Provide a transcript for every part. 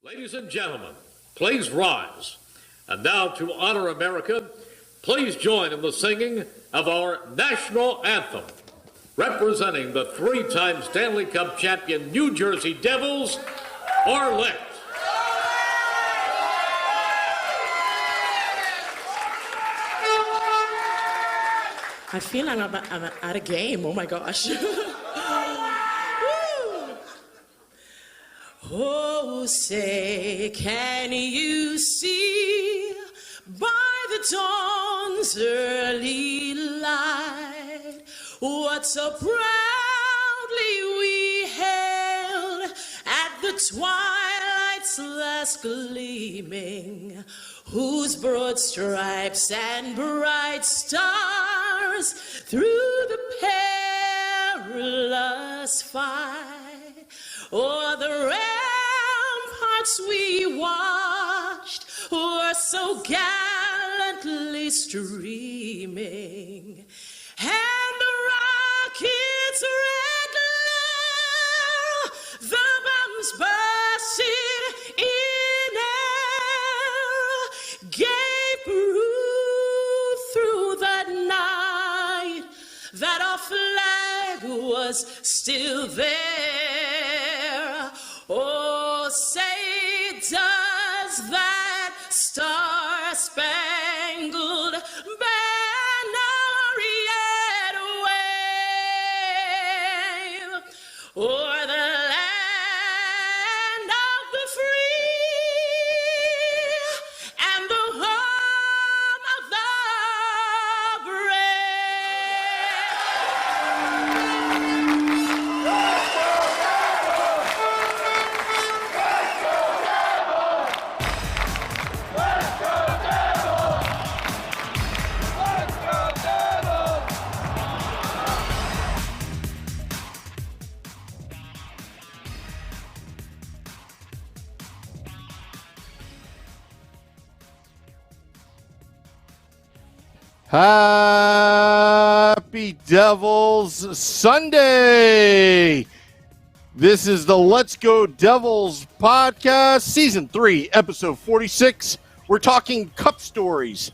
Ladies and gentlemen, please rise. And now to honor America, please join in the singing of our national anthem. Representing the three-time Stanley Cup champion New Jersey Devils, Arlette. I feel like I'm at a game. Oh my gosh. Oh, say, can you see by the dawn's early light what so proudly we hailed at the twilight's last gleaming, whose broad stripes and bright stars through the perilous fight o'er the ramparts we watched were so gallantly streaming, and the rocket's red glare, the bombs bursting in air, gave proof through the night that our flag was still there. Oh, say, does that star-spangled banner yet wave o'er the land of the free and the home of the Happy Devils Sunday. This is the Let's Go Devils podcast, season 3, episode 46. We're talking cup stories,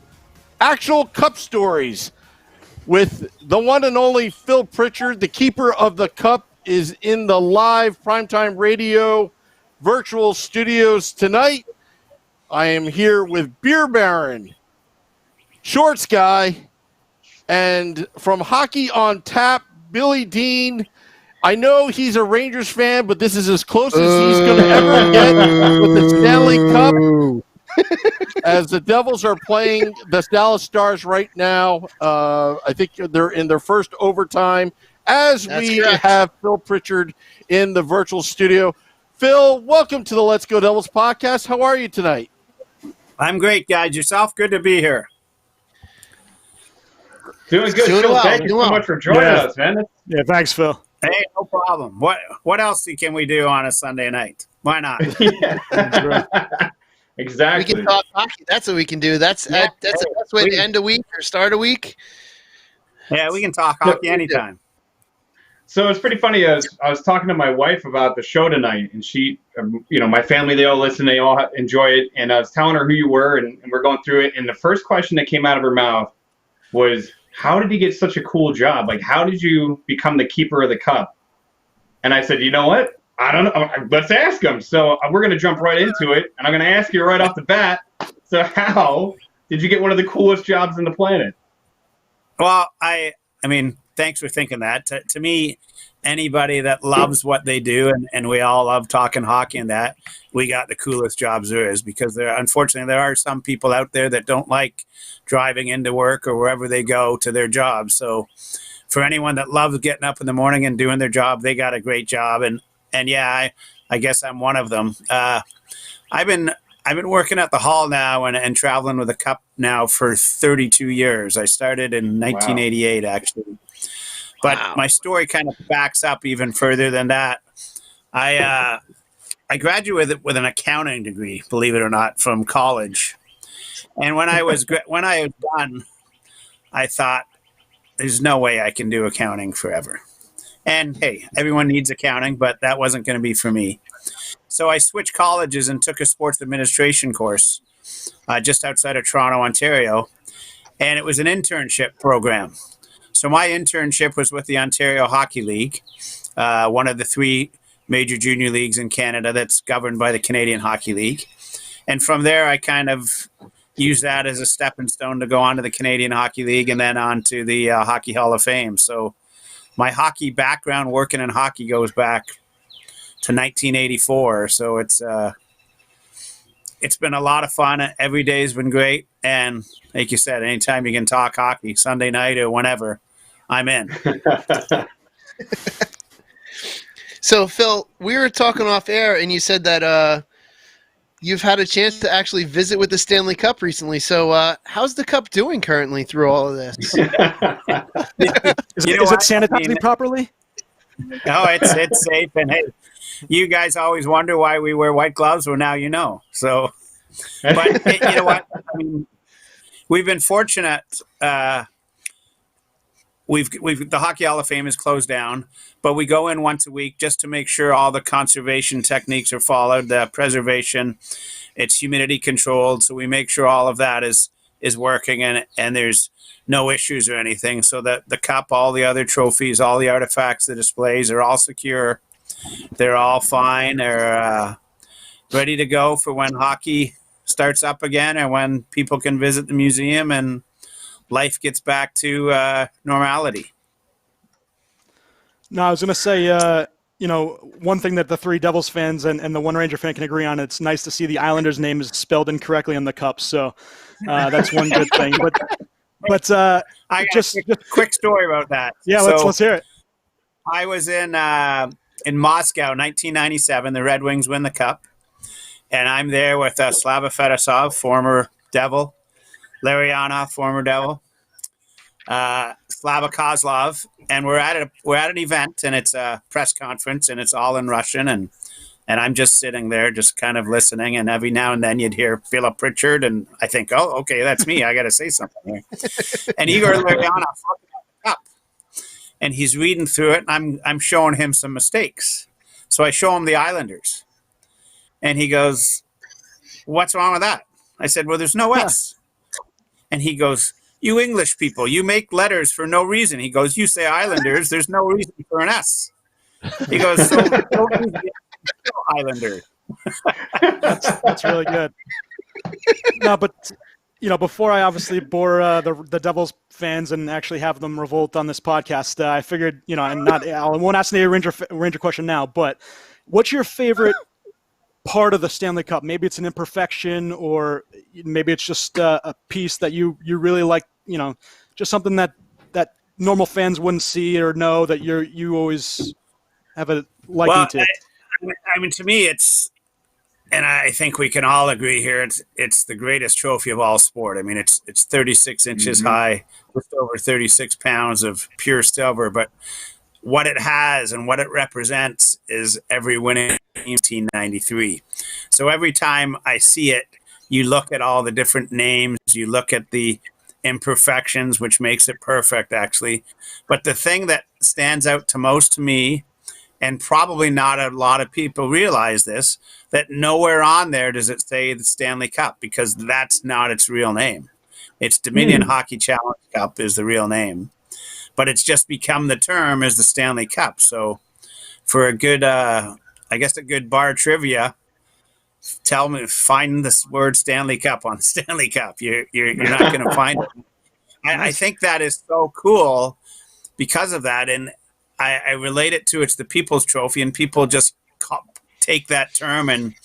actual cup stories, with the one and only Phil Pritchard. The keeper of the cup is in the live Primetime Radio virtual studios tonight. I am here with Beer Baron, Shorts Guy, and from Hockey on Tap, Billy Dean. I know he's a Rangers fan, but this is as close as he's going to ever get with the Stanley Cup, as the Devils are playing the Dallas Stars right now. I think they're in their first overtime, as That's we correct. Have Phil Pritchard in the virtual studio. Phil, welcome to the Let's Go Devils podcast. How are you tonight? I'm great, guys. Yourself? Good to be here. Doing good. Doing well. Thank you so much for joining us, man. Yeah, thanks, Phil. Hey, no problem. What else can we do on a Sunday night? Why not? Exactly. We can talk hockey. That's what we can do. That's the best way to end a week or start a week. Yeah, we can talk hockey anytime. So it's pretty funny. I was talking to my wife about the show tonight, and she, my family, they all listen, they all enjoy it. And I was telling her who you were, and we're going through it. And the first question that came out of her mouth was, how did you get such a cool job? Like, how did you become the keeper of the cup? And I said, you know what? I don't know. Let's ask him. So we're going to jump right into it. And I'm going to ask you right off the bat. So how did you get one of the coolest jobs on the planet? Well, I mean, thanks for thinking that. To me, anybody that loves what they do, and we all love talking hockey and that, we got the coolest jobs there is, because unfortunately there are some people out there that don't like driving into work or wherever they go to their jobs. So for anyone that loves getting up in the morning and doing their job, they got a great job. And yeah, I guess I'm one of them. I've been working at the Hall now and traveling with a cup now for 32 years. I started in 1988, actually. But my story kind of backs up even further than that. I graduated with an accounting degree, believe it or not, from college. And when I was done, I thought, there's no way I can do accounting forever. And hey, everyone needs accounting, but that wasn't going to be for me. So I switched colleges and took a sports administration course just outside of Toronto, Ontario. And it was an internship program. So my internship was with the Ontario Hockey League, one of the 3 major junior leagues in Canada that's governed by the Canadian Hockey League. And from there, I kind of used that as a stepping stone to go on to the Canadian Hockey League and then on to the Hockey Hall of Fame. So my hockey background working in hockey goes back to 1984. So it's been a lot of fun. Every day has been great. And like you said, anytime you can talk hockey, Sunday night or whenever, I'm in. So, Phil, we were talking off air, and you said that you've had a chance to actually visit with the Stanley Cup recently. So how's the Cup doing currently through all of this? Is it sanitized properly? No, it's safe. And hey, you guys always wonder why we wear white gloves. Well, now you know. So, but you know what? I mean, we've been fortunate. We've the Hockey Hall of Fame is closed down, but we go in once a week just to make sure all the conservation techniques are followed, the preservation, it's humidity controlled, so we make sure all of that is working and there's no issues or anything, so that the cup, all the other trophies, all the artifacts, the displays are all secure. They're all fine. They're ready to go for when hockey starts up again and when people can visit the museum and life gets back to normality. No, I was going to say, one thing that the 3 Devils fans and the 1 Ranger fan can agree on, it's nice to see the Islanders' name is spelled incorrectly on the cup. So that's one good thing. But I got just a quick story about that. Yeah, let's hear it. I was in Moscow, 1997. The Red Wings win the cup. And I'm there with Slava Fedosov, former Devil, Larionov, former Devil, Slava Kozlov, and we're at an event, and it's a press conference, and it's all in Russian, and I'm just sitting there, just kind of listening, and every now and then you'd hear Philip Pritchard, and I think, oh, okay, that's me. I got to say something here. And Igor Larionov looking at the cup, and he's reading through it, and I'm showing him some mistakes. So I show him the Islanders, and he goes, "What's wrong with that?" I said, "Well, there's no S." And he goes, "You English people, you make letters for no reason." He goes, "You say Islanders, there's no reason for an S." He goes, "So don't use the Islander." That's really good. No, but before I obviously bore the Devils fans and actually have them revolt on this podcast, I figured, I won't ask the Ranger question now, but what's your favorite part of the Stanley Cup? Maybe it's an imperfection, or maybe it's just a piece that you really like, just something that normal fans wouldn't see or know that you always have a liking to. I mean, to me, it's, and I think we can all agree here, it's the greatest trophy of all sport. I mean, it's 36 inches high, just over 36 pounds of pure silver, but what it has and what it represents is every winning team 1993. So every time I see it, you look at all the different names, you look at the imperfections, which makes it perfect, actually. But the thing that stands out to most to me, and probably not a lot of people realize this, that nowhere on there does it say the Stanley Cup, because that's not its real name. It's Dominion Hockey Challenge Cup is the real name. But it's just become the term as the Stanley Cup. So for a good, a good bar trivia, find this word Stanley Cup on Stanley Cup. You're not going to find it. I think that is so cool because of that. And I relate it to, it's the People's Trophy, and people just take that term and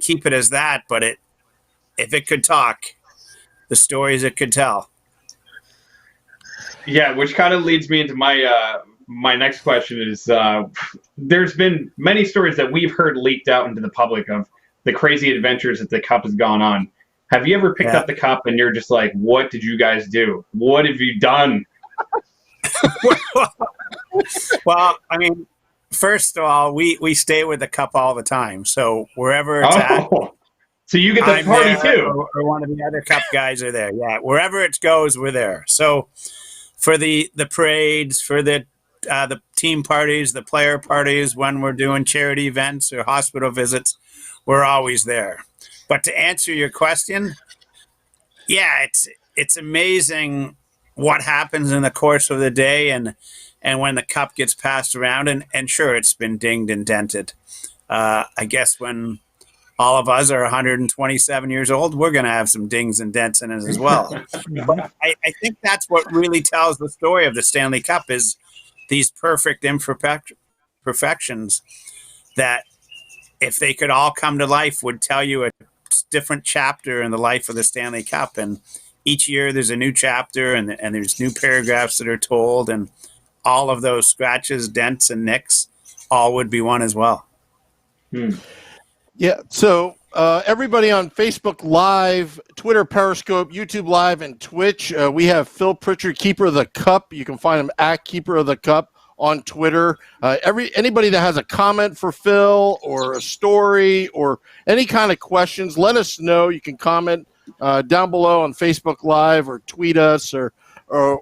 keep it as that. But if it could talk, the stories it could tell. Yeah, which kind of leads me into my my next question is, there's been many stories that we've heard leaked out into the public of the crazy adventures that the Cup has gone on. Have you ever picked up the Cup and you're just like, what did you guys do? What have you done? Well, I mean, first of all, we stay with the Cup all the time. So wherever it's at. So you get the party too. Or one of the other Cup guys are there. Yeah, wherever it goes, we're there. So for the parades, for the team parties, the player parties, when we're doing charity events or hospital visits, we're always there. But to answer your question, yeah, it's amazing what happens in the course of the day and when the cup gets passed around. And sure, it's been dinged and dented. I guess when all of us are 127 years old, we're going to have some dings and dents in it as well. But I think that's what really tells the story of the Stanley Cup is these perfect imperfections that, if they could all come to life, would tell you a different chapter in the life of the Stanley Cup. And each year there's a new chapter and there's new paragraphs that are told, and all of those scratches, dents, and nicks all would be one as well. Yeah, so everybody on Facebook Live, Twitter, Periscope, YouTube Live, and Twitch, we have Phil Pritchard, Keeper of the Cup. You can find him at Keeper of the Cup on Twitter. Anybody that has a comment for Phil or a story or any kind of questions, let us know. You can comment down below on Facebook Live or tweet us or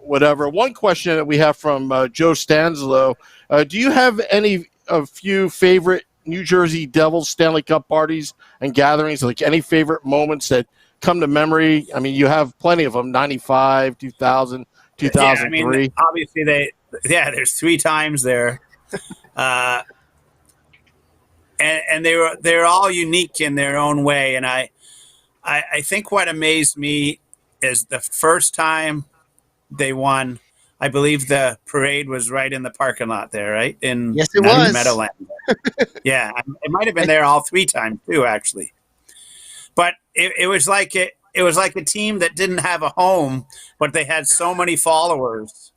whatever. One question that we have from Joe Stanslow, do you have a few favorite New Jersey Devils Stanley Cup parties and gatherings, like any favorite moments that come to memory? I mean, you have plenty of them, 95, 2000, 2003. Yeah, I mean, obviously there's 3 times there. And they're all unique in their own way. And I think what amazed me is the first time they won, I believe the parade was right in the parking lot there, right? Yes, it was. Meadowland. Yeah, it might have been there all 3 times too, actually. But it was like a team that didn't have a home, but they had so many followers,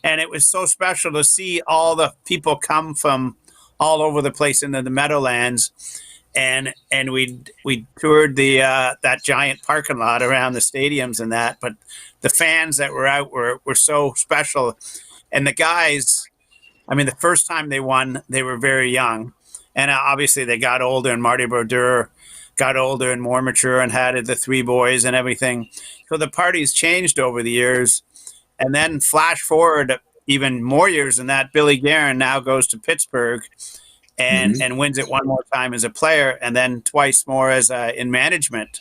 and it was so special to see all the people come from all over the place into the Meadowlands, and we toured that giant parking lot around the stadiums and that, but the fans that were out were so special. And the guys, I mean, the first time they won, they were very young, and obviously they got older, and Marty Brodeur got older and more mature and had the 3 boys and everything. So the parties changed over the years. And then flash forward even more years than that, Billy Guerin now goes to Pittsburgh and wins it one more time as a player, and then twice more as in management.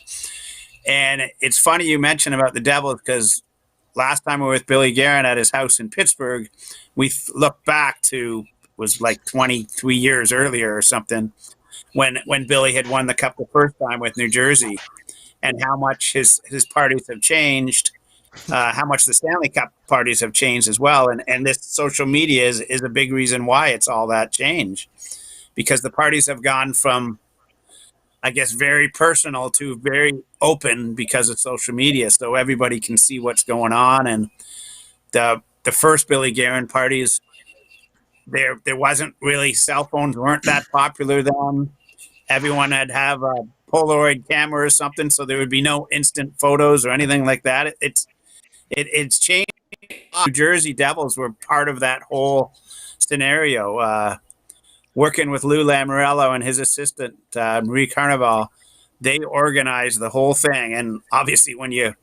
And it's funny you mentioned about the Devils, because last time we were with Billy Guerin at his house in Pittsburgh, we looked back to, was like 23 years earlier or something, when Billy had won the cup the first time with New Jersey, and how much his parties have changed, how much the Stanley Cup parties have changed as well. And this social media is a big reason why it's all that change, because the parties have gone from, I guess, very personal to very open because of social media. So everybody can see what's going on. And the first Billy Guerin parties, there wasn't really, cell phones weren't that popular then. Everyone had have a Polaroid camera or something, so there would be no instant photos or anything like that. It's changed. New Jersey Devils were part of that whole scenario. Working with Lou Lamoriello and his assistant, Marie Carnival, they organized the whole thing. And obviously when you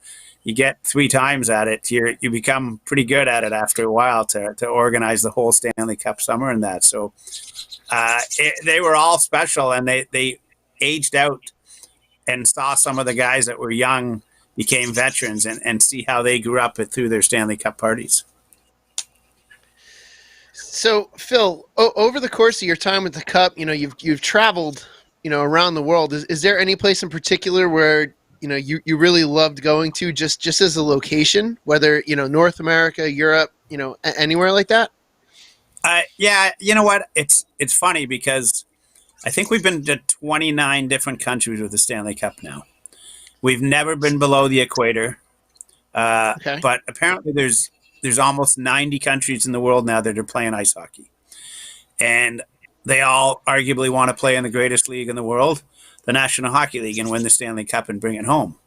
get 3 times at it, you become pretty good at it after a while to organize the whole Stanley Cup summer and that. So they were all special, and they aged out and saw some of the guys that were young became veterans and see how they grew up through their Stanley Cup parties. So, Phil, over the course of your time with the Cup, you've traveled, around the world. Is there any place in particular where, you really loved going to just as a location, whether, North America, Europe, anywhere like that? Yeah, you know what? It's funny because I think we've been to 29 different countries with the Stanley Cup now. We've never been below the equator. Okay. But apparently there's almost 90 countries in the world now that are playing ice hockey. And they all arguably want to play in the greatest league in the world, the National Hockey League, and win the Stanley Cup and bring it home.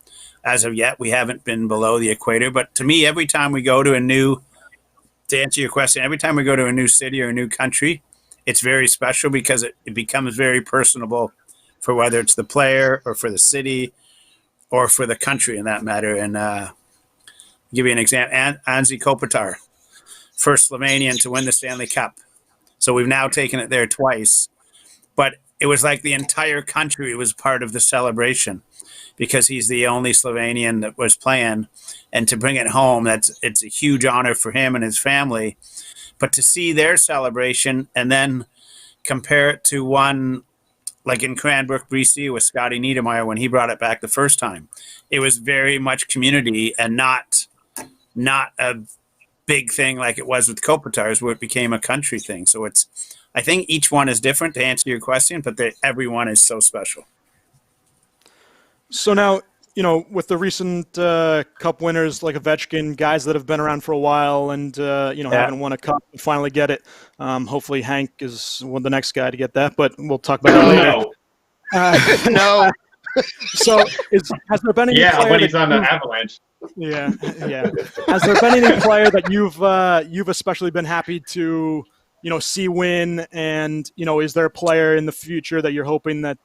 As of yet, we haven't been below the equator. But to me, every time we go to to answer your question, every time we go to a new city or a new country, it's very special because it becomes very personable for whether it's the player or for the city or for the country in that matter. And give you an example, Anze Kopitar first Slovenian to win the Stanley Cup. So we've now taken it there twice. But it was like the entire country was part of the celebration because he's the only Slovenian that was playing. And to bring it home, it's a huge honor for him and his family. But to see their celebration and then compare it to one like in Cranbrook, BC with Scotty Niedermeyer when he brought it back the first time, it was very much community and not a big thing like it was with Kopitars where it became a country thing. So I think each one is different to answer your question, but every one is so special. So now, with the recent Cup winners like Ovechkin, guys that have been around for a while and, haven't won a Cup and finally get it. Hopefully Hank is the next guy to get that, but we'll talk about that later. No. So has there been any player but he's on the Avalanche. Yeah. Has there been any player that you've especially been happy to see win? And is there a player in the future that you're hoping that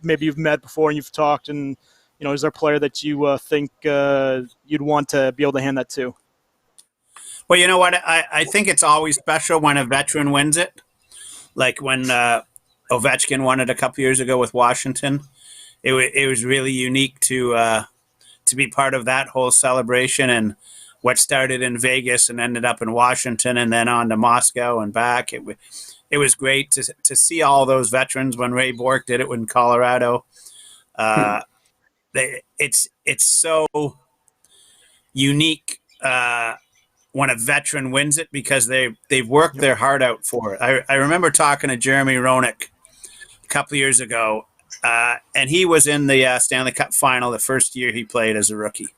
maybe you've met before and you've talked, and is there a player that you think you'd want to be able to hand that to? Well, you know what? I think it's always special when a veteran wins it, like when Ovechkin won it a couple years ago with Washington. It was really unique to be part of that whole celebration and what started in Vegas and ended up in Washington and then on to Moscow and back. It was great to see all those veterans when Ray Bourque did it in Colorado. It's so unique when a veteran wins it because they've worked their heart out for it. I remember talking to Jeremy Roenick a couple of years ago, and he was in the Stanley Cup final the first year he played as a rookie.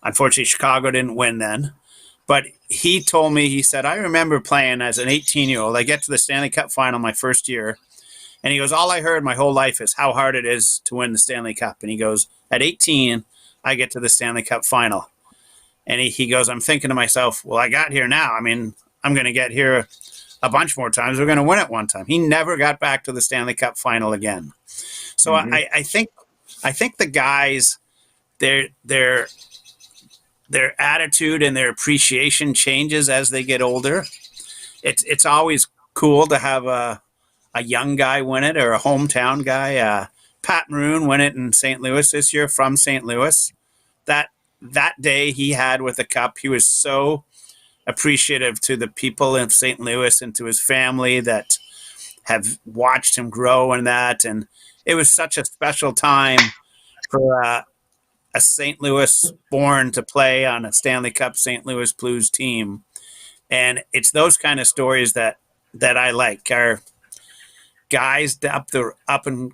Unfortunately, Chicago didn't win then. But he told me, he said, I remember playing as an 18-year-old. I get to the Stanley Cup final my first year. And he goes, all I heard my whole life is how hard it is to win the Stanley Cup. And he goes, at 18, I get to the Stanley Cup final. And he goes, I'm thinking to myself, well, I got here now. I mean, I'm going to get here a bunch more times. We're going to win it one time. He never got back to the Stanley Cup final again. So I think the guys, their attitude and their appreciation changes as they get older. It's always cool to have a young guy win it or a hometown guy. Pat Maroon won it in St. Louis this year from St. Louis. That day he had with the Cup, he was so appreciative to the people of St. Louis and to his family that have watched him grow in that. And it was such a special time for a St. Louis born to play on a Stanley Cup St. Louis Blues team. And it's those kind of stories that I like. Are guys up and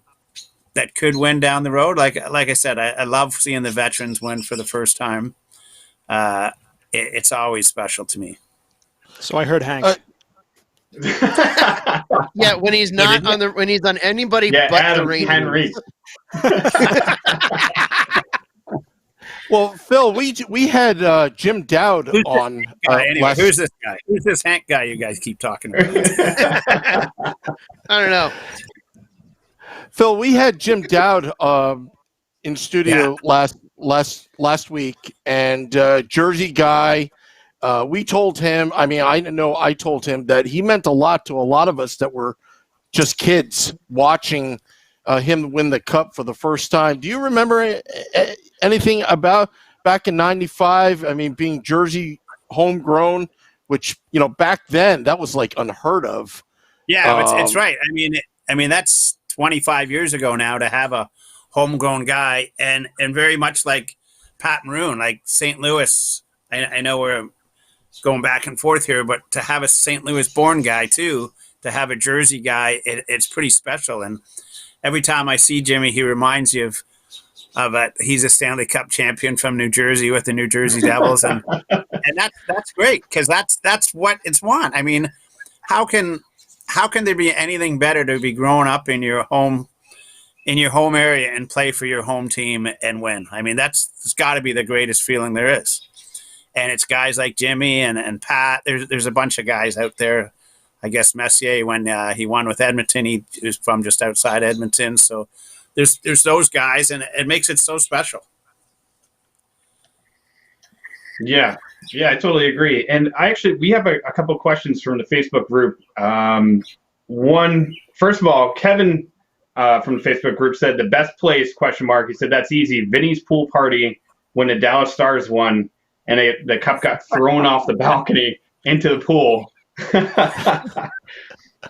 that could win down the road. Like I said, I love seeing the veterans win for the first time. It's always special to me. So I heard Hank. Yeah, when he's not when he's on anybody but Adam the Rangers. Henry. Well, Phil, we had Jim Dowd on. Anyway, who's this guy? Who's this Hank guy you guys keep talking about? I don't know. Phil, we had Jim Dowd in studio last week, and Jersey guy. We told him. I mean, I told him that he meant a lot to a lot of us that were just kids watching him win the Cup for the first time. Do you remember anything about back in '95? I mean, being Jersey homegrown, which back then that was like unheard of. Yeah, it's right. I mean that's 25 years ago now to have a homegrown guy, and very much like Pat Maroon, like St. Louis. I know we're going back and forth here, but to have a St. Louis born guy too, to have a Jersey guy, it's pretty special. And every time I see Jimmy, he reminds you of it. He's a Stanley Cup champion from New Jersey with the New Jersey Devils, and that's great because that's what it's want. I mean, how can there be anything better to be growing up in your home area and play for your home team and win? I mean, it's got to be the greatest feeling there is. And it's guys like Jimmy and Pat. There's a bunch of guys out there. I guess Messier, when he won with Edmonton, he was from just outside Edmonton. So there's those guys, and it makes it so special. Yeah, I totally agree. And we have a couple of questions from the Facebook group. First of all, Kevin from the Facebook group said the best place, ? He said that's easy. Vinny's pool party when the Dallas Stars won and the cup got thrown off the balcony into the pool,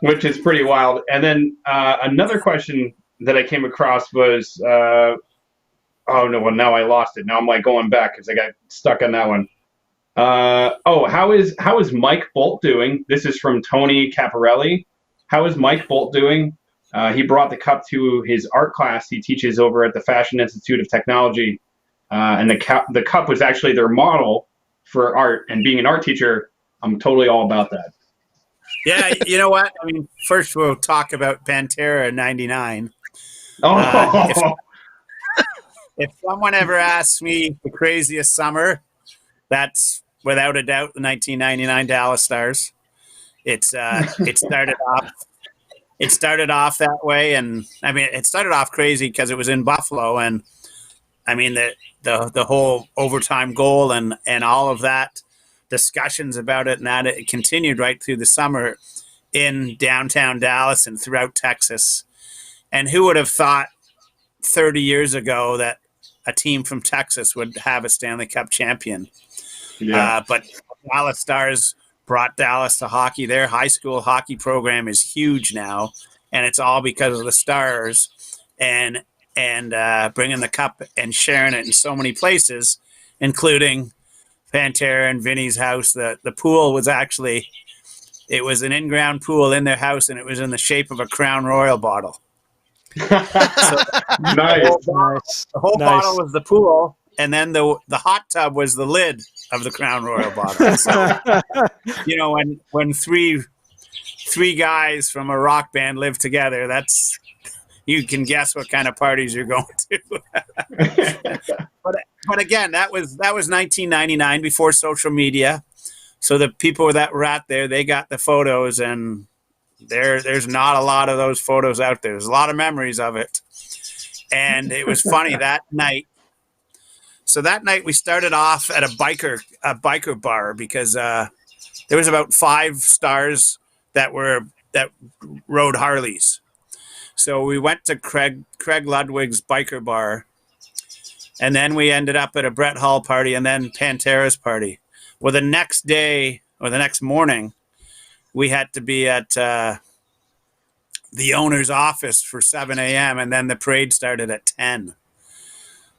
which is pretty wild. And then another question that I came across was, oh no, well now I lost it. Now I'm like going back because I got stuck on that one. How is Mike Bolt doing? This is from Tony Caparelli. How is Mike Bolt doing? He brought the cup to his art class he teaches over at the Fashion Institute of Technology, and the cup was actually their model for art. And being an art teacher, I'm totally all about that. Yeah, you know what? I mean, first we'll talk about Pantera '99. If someone ever asks me the craziest summer, that's without a doubt the 1999 Dallas Stars. It started off that way, and I mean it started off crazy because it was in Buffalo, and I mean the whole overtime goal and all of that discussions about it, and that it continued right through the summer in downtown Dallas and throughout Texas. And who would have thought 30 years ago that a team from Texas would have a Stanley Cup champion? Yeah. But Dallas Stars brought Dallas to hockey. Their high school hockey program is huge now, and it's all because of the Stars and bringing the cup and sharing it in so many places, including Pantera and Vinny's house. The pool was it was an in-ground pool in their house, and it was in the shape of a Crown Royal bottle. Nice. The whole bottle was the pool, and then the hot tub was the lid of the Crown Royal bottle. So, you know, when three guys from a rock band live together, that's, you can guess what kind of parties you're going to. but again, that was 1999, before social media. So the people that were out there, they got the photos, and there's not a lot of those photos out there. There's a lot of memories of it. And it was funny that night. So that night we started off at a biker bar because there was about 5 stars that rode Harleys. So we went to Craig Ludwig's biker bar, and then we ended up at a Brett Hall party and then Pantera's party. Well, the next day or the next morning, we had to be at the owner's office for 7 a.m. and then the parade started at 10.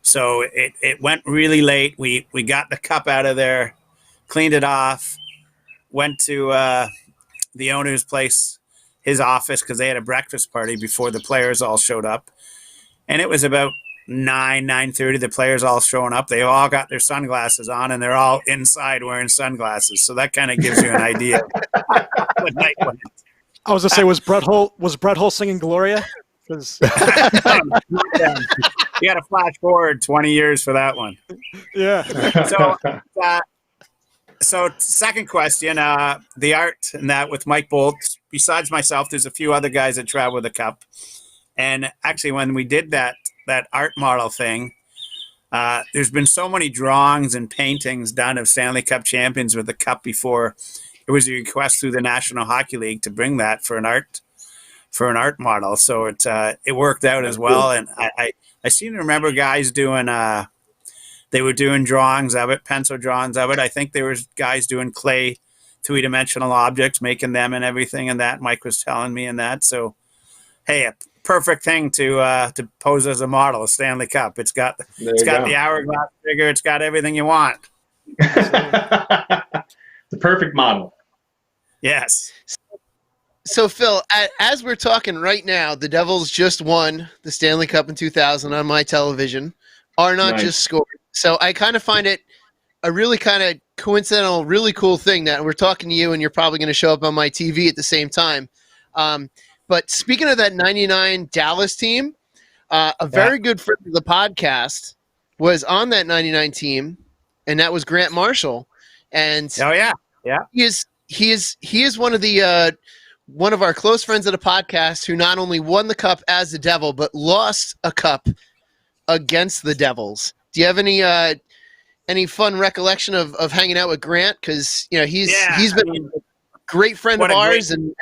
So it went really late. We got the cup out of there, cleaned it off, went to the owner's place, his office, because they had a breakfast party before the players all showed up. And it was about 9:30. The players all showing up. They all got their sunglasses on, and they're all inside wearing sunglasses. So that kind of gives you an idea of what night went. I was gonna say, was Brett Hull singing Gloria? You got to flash forward 20 years for that one. Yeah. So second question, the art and that with Mike Bolt. Besides myself, there's a few other guys that travel with the cup. And actually, when we did that art model thing, there's been so many drawings and paintings done of Stanley Cup champions with the cup before. It was a request through the National Hockey League to bring that for an art model. So it worked out as well. And I seem to remember guys doing they were doing drawings of it, pencil drawings of it. I think there was guys doing clay 3-dimensional objects, making them and everything, and that Mike was telling me and that. So hey, a perfect thing to pose as a model, a Stanley Cup. It's got the hourglass figure, it's got everything you want. The perfect model. Yes. So, Phil, as we're talking right now, the Devils just won the Stanley Cup in 2000 on my television. Are not Nice. just scored. So I kind of find it a really kind of coincidental, really cool thing that we're talking to you and you're probably going to show up on my TV at the same time. But speaking of that 99 Dallas team, a very good friend of the podcast was on that 99 team, and that was Grant Marshall. And he is one of the one of our close friends of the podcast who not only won the cup as the Devil, but lost a cup against the Devils. Do you have any fun recollection of hanging out with Grant? Because he's Yeah, been a great friend of ours, and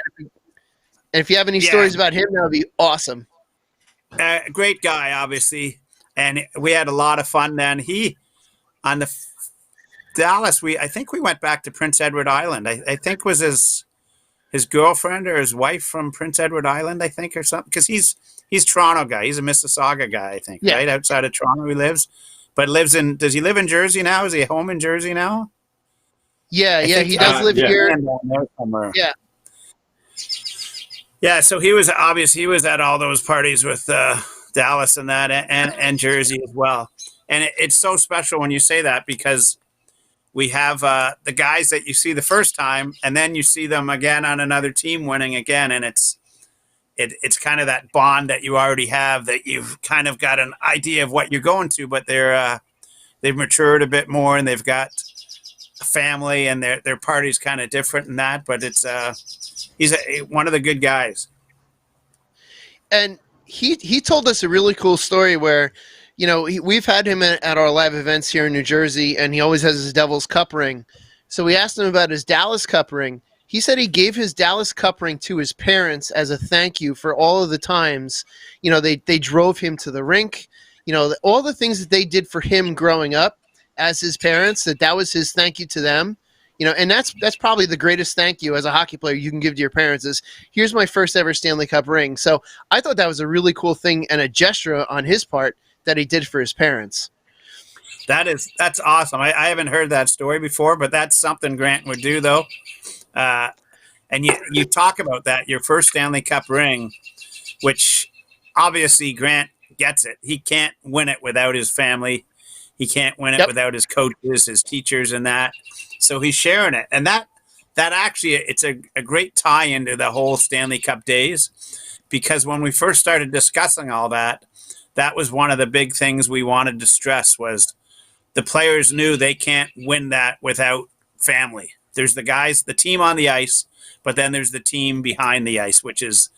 if you have any stories about him, that would be awesome. Great guy, obviously, and we had a lot of fun then. On the Dallas, I think we went back to Prince Edward Island. I think was his girlfriend or his wife from Prince Edward Island, I think, or something. Because he's Toronto guy. He's a Mississauga guy, I think, right outside of Toronto. He lives, but does he live in Jersey now? Is he home in Jersey now? Yeah, he does live here. Yeah. Yeah, so he was at all those parties with Dallas and that, and Jersey as well. And it's so special when you say that, because we have the guys that you see the first time, and then you see them again on another team winning again, and it's kind of that bond that you already have, that you've kind of got an idea of what you're going to, but they've matured a bit more, and they've got a family, and their party's kind of different in that, but it's he's one of the good guys. And he told us a really cool story where, we've had him at our live events here in New Jersey, and he always has his Devils Cup ring. So we asked him about his Dallas Cup ring. He said he gave his Dallas Cup ring to his parents as a thank you for all of the times, they drove him to the rink, all the things that they did for him growing up as his parents, that was his thank you to them. And that's probably the greatest thank you as a hockey player you can give to your parents is, here's my first ever Stanley Cup ring. So I thought that was a really cool thing and a gesture on his part that he did for his parents. That's awesome. I haven't heard that story before, but that's something Grant would do, though. And you talk about that, your first Stanley Cup ring, which obviously Grant gets it. He can't win it without his family. He can't win it without his coaches, his teachers, and that. So he's sharing it. And that actually, it's a great tie into the whole Stanley Cup days, because when we first started discussing all that, that was one of the big things we wanted to stress, was the players knew they can't win that without family. There's the team on the ice, but then there's the team behind the ice, which is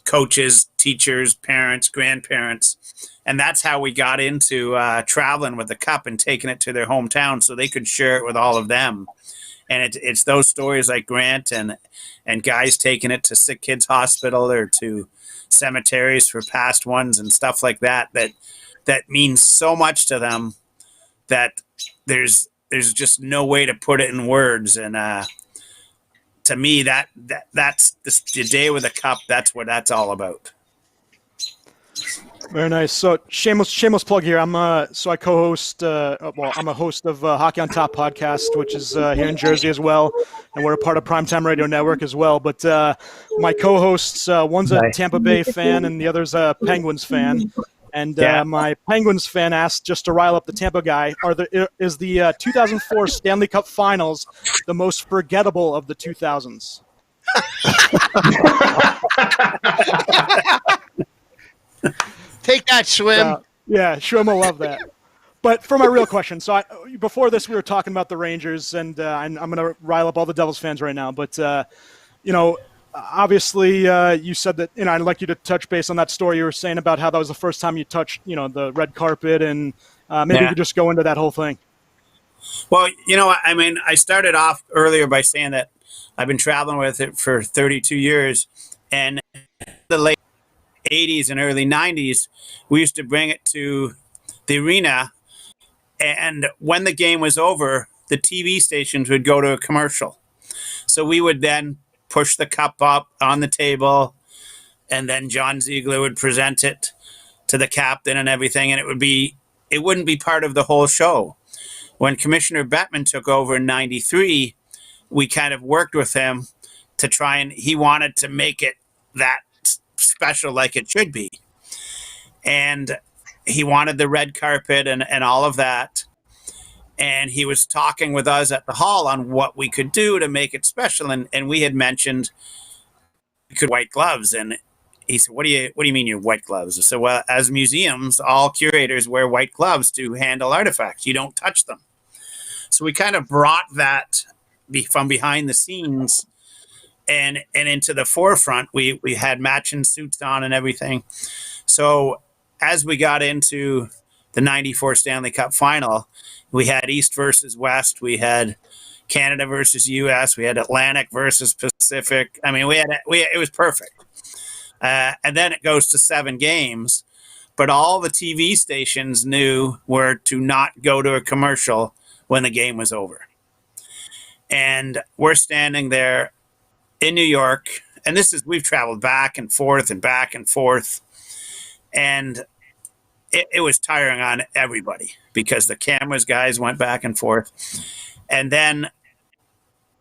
coaches, teachers, parents, grandparents. And that's how we got into traveling with the cup and taking it to their hometown so they could share it with all of them. And it's those stories like Grant and guys taking it to Sick Kids Hospital or to cemeteries for past ones and stuff like that means so much to them that there's just no way to put it in words. And to me, that's the day with the cup. That's what that's all about. Very nice. So shameless plug here. I co-host. I'm a host of Hockey on Top podcast, which is here in Jersey as well, and we're a part of Primetime Radio Network as well. But my co-hosts, one's a Tampa Bay fan and the other's a Penguins fan. And my Penguins fan asked, just to rile up the Tampa guy, is the 2004 Stanley Cup Finals the most forgettable of the 2000s? Take that, Schwim. Schwim will love that. But for my real question, so before this we were talking about the Rangers, and I'm going to rile up all the Devils fans right now. But, obviously you said that, I'd like you to touch base on that story you were saying about how that was the first time you touched, the red carpet, and maybe you could just go into that whole thing. Well, I started off earlier by saying that I've been traveling with it for 32 years, and the late 80s and early 90s, we used to bring it to the arena, and when the game was over, the TV stations would go to a commercial. So we would then push the cup up on the table, and then John Ziegler would present it to the captain and everything, and it wouldn't be part of the whole show. When Commissioner Bettman took over in 93, we kind of worked with him to try, and he wanted to make it that special like it should be. And he wanted the red carpet and all of that. And he was talking with us at the hall on what we could do to make it special. And we had mentioned we could white gloves. And he said, what do you mean you're white gloves? I said, well, as museums, all curators wear white gloves to handle artifacts. You don't touch them. So we kind of brought that from behind the scenes and into the forefront. We had matching suits on and everything. So as we got into the 94 Stanley Cup final. We had East versus West. We had Canada versus US. We had Atlantic versus Pacific. I mean, it was perfect. And then it goes to 7 games, but all the TV stations knew were to not go to a commercial when the game was over. And we're standing there in New York, and we've traveled back and forth, and it was tiring on everybody because the cameras guys went back and forth. And then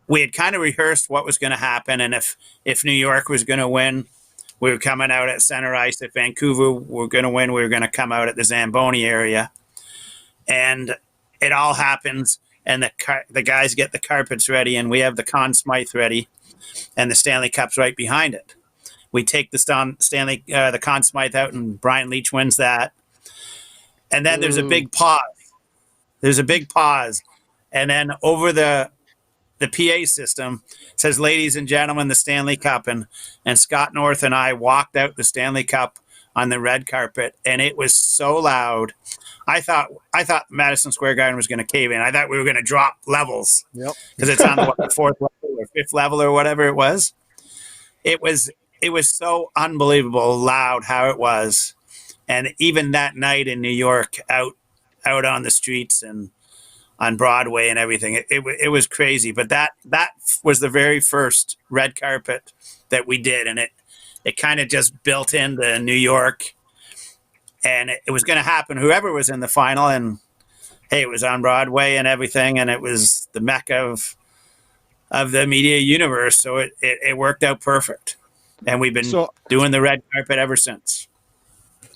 we had kind of rehearsed what was going to happen, and if New York was going to win, we were coming out at center ice. If Vancouver were going to win, we were going to come out at the Zamboni area. And it all happens, and the guys get the carpets ready, and we have the Conn Smythe ready, and the Stanley Cup's right behind it. We take the Conn Smythe out, and Brian Leach wins that. And then there's a big pause. And then over the PA system says, "Ladies and gentlemen, the Stanley Cup." And Scott North and I walked out the Stanley Cup on the red carpet, and it was so loud. I thought Madison Square Garden was going to cave in. I thought we were going to drop levels. Yep. Because it's on the 4th level or 5th level or whatever it was. It was so unbelievable loud how it was. And even that night in New York, out on the streets and on Broadway and everything, it was crazy. But that was the very first red carpet that we did, and it kind of just built into New York. And it was going to happen, whoever was in the final. And hey, it was on Broadway and everything, and it was the mecca of the media universe. So it worked out perfect, and we've been doing the red carpet ever since.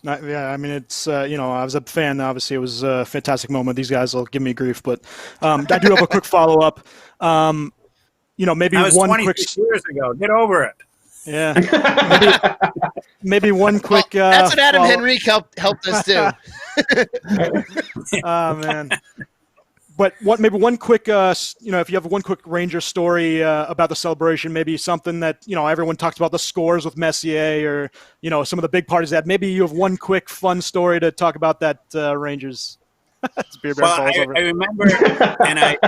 Yeah, I mean, it's, I was a fan. Obviously, it was a fantastic moment. These guys will give me grief, but I do have a quick follow-up. Maybe that was one 26 years ago. Get over it. Yeah. Maybe one quick. That's what Adam Henrique helped us do. Oh, man. But maybe one quick, if you have one quick Ranger story about the celebration, maybe something that, everyone talks about the scores with Messier or, some of the big parties that maybe you have one quick fun story to talk about that Rangers. I remember, and I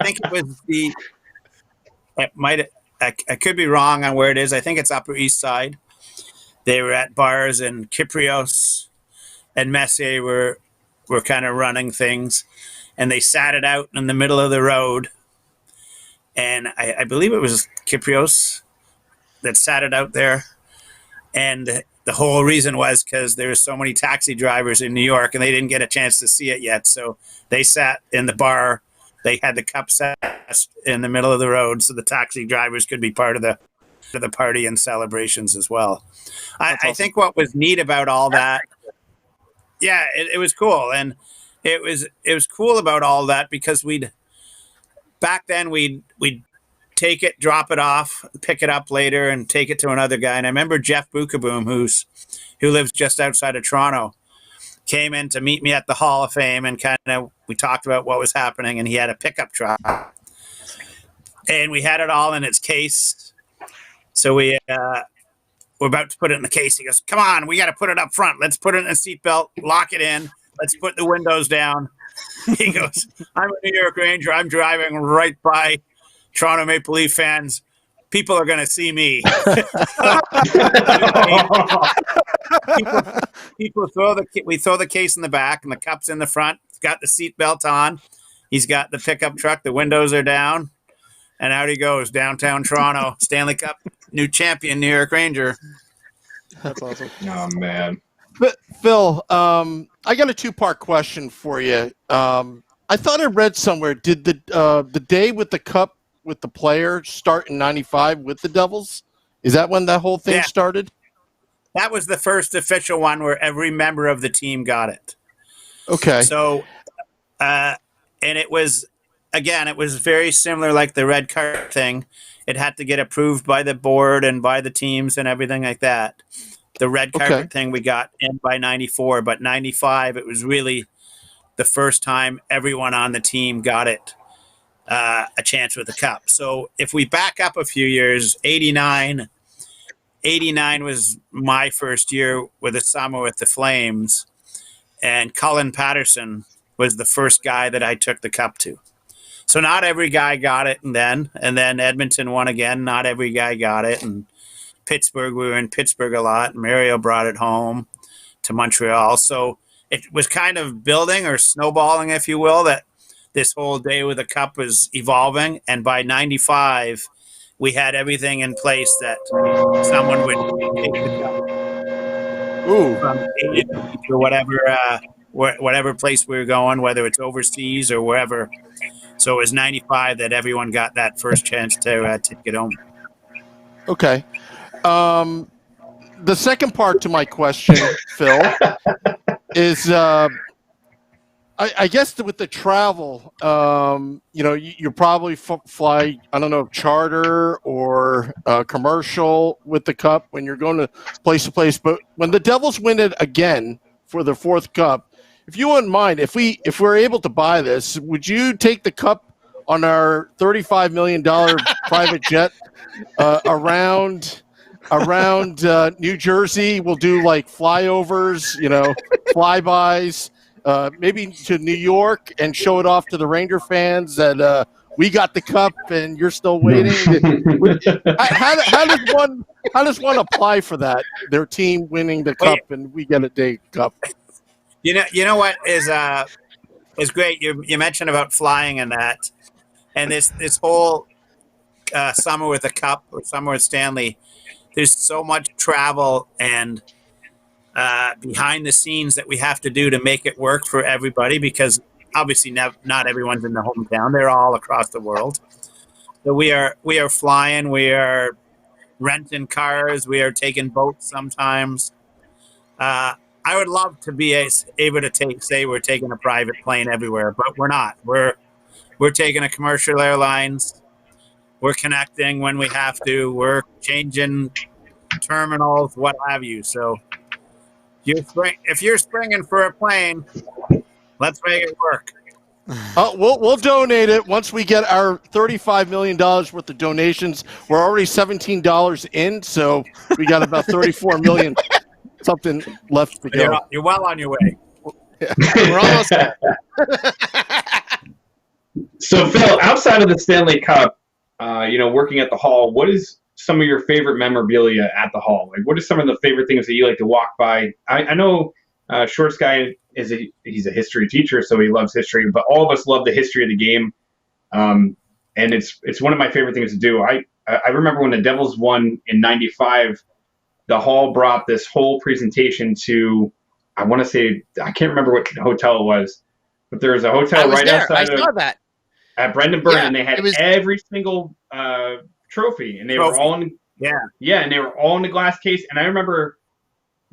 think it was I could be wrong on where it is. I think it's Upper East Side. They were at bars, and Kyprios and Messier were kind of running things. And they sat it out in the middle of the road. And I believe it was Kyprios that sat it out there. And the whole reason was because there were so many taxi drivers in New York, and they didn't get a chance to see it yet. So they sat in the bar. They had the cup set in the middle of the road so the taxi drivers could be part of the party and celebrations as well. I think what was neat about all that, it was cool. And it was cool about all that because we'd take it, drop it off, pick it up later, and take it to another guy. And I remember Jeff Bukaboom, who lives just outside of Toronto, came in to meet me at the Hall of Fame, and we talked about what was happening. And he had a pickup truck, and we had it all in its case. So we're about to put it in the case. He goes, "Come on, we got to put it up front. Let's put it in a seatbelt, lock it in. Let's put the windows down." He goes, "I'm a New York Ranger. I'm driving right by Toronto Maple Leaf fans. People are going to see me." We throw the case in the back, and the cup's in the front. It's got the seatbelt on. He's got the pickup truck. The windows are down, and out he goes downtown Toronto. Stanley Cup, new champion, New York Ranger. That's awesome. Oh man. But Phil, I got a 2-part question for you. I thought I read somewhere, did the day with the cup with the player start in '95 with the Devils? Is that when that whole thing started? That was the first official one where every member of the team got it. Okay. So, and it was very similar like the red card thing. It had to get approved by the board and by the teams and everything like that. The red carpet thing we got in by 94, but 95, it was really the first time everyone on the team got it, a chance with the cup. So if we back up a few years, 89 was my first year with the summer with the Flames. and Cullen Patterson was the first guy that I took the cup to. So not every guy got it, and then Edmonton won again. Not every guy got it, and Pittsburgh, we were in Pittsburgh a lot. And Mario brought it home to Montreal. So it was kind of building or snowballing, if you will, that this whole day with the cup was evolving. And by 95, we had everything in place that someone would take the cup. Ooh. Or whatever place we were going, whether it's overseas or wherever. So it was 95 that everyone got that first chance to get home. Okay. The second part to my question, Phil, is I guess with the travel, you probably fly, I don't know, charter or commercial with the cup when you're going to place. But when the Devils win it again for the fourth cup, if you wouldn't mind, if we're able to buy this, would you take the cup on our $35 million private jet around New Jersey? We'll do like flyovers, flybys, maybe to New York, and show it off to the Ranger fans that we got the cup and you're still waiting. How does one apply for that? Their team winning the cup and we get a day cup. You know what is great? You mentioned about flying and that, and this whole summer with the cup or summer with Stanley. There's so much travel and behind the scenes that we have to do to make it work for everybody, because obviously not everyone's in the hometown. They're all across the world. So we are flying. We are renting cars. We are taking boats sometimes. I would love to be able to say we're taking a private plane everywhere, but we're not. We're taking a commercial airlines. We're connecting when we have to. We're changing terminals, what have you. So if you're springing for a plane, let's make it work. We'll donate it once we get our $35 million worth of donations. We're already $17 in, so we got about $34 million something left to go. You're well on your way. We're almost there. So, Phil, outside of the Stanley Cup, working at the Hall, what is some of your favorite memorabilia at the Hall? Like, what are some of the favorite things that you like to walk by? I know Shorts Guy he's a history teacher, so he loves history, but all of us love the history of the game, and it's one of my favorite things to do. I remember when the Devils won in '95. The Hall brought this whole presentation to, I want to say, I can't remember what hotel it was, but there was a hotel right outside at Brendanburg, and they had every single trophy, and they were all in, and they were all in the glass case. And I remember,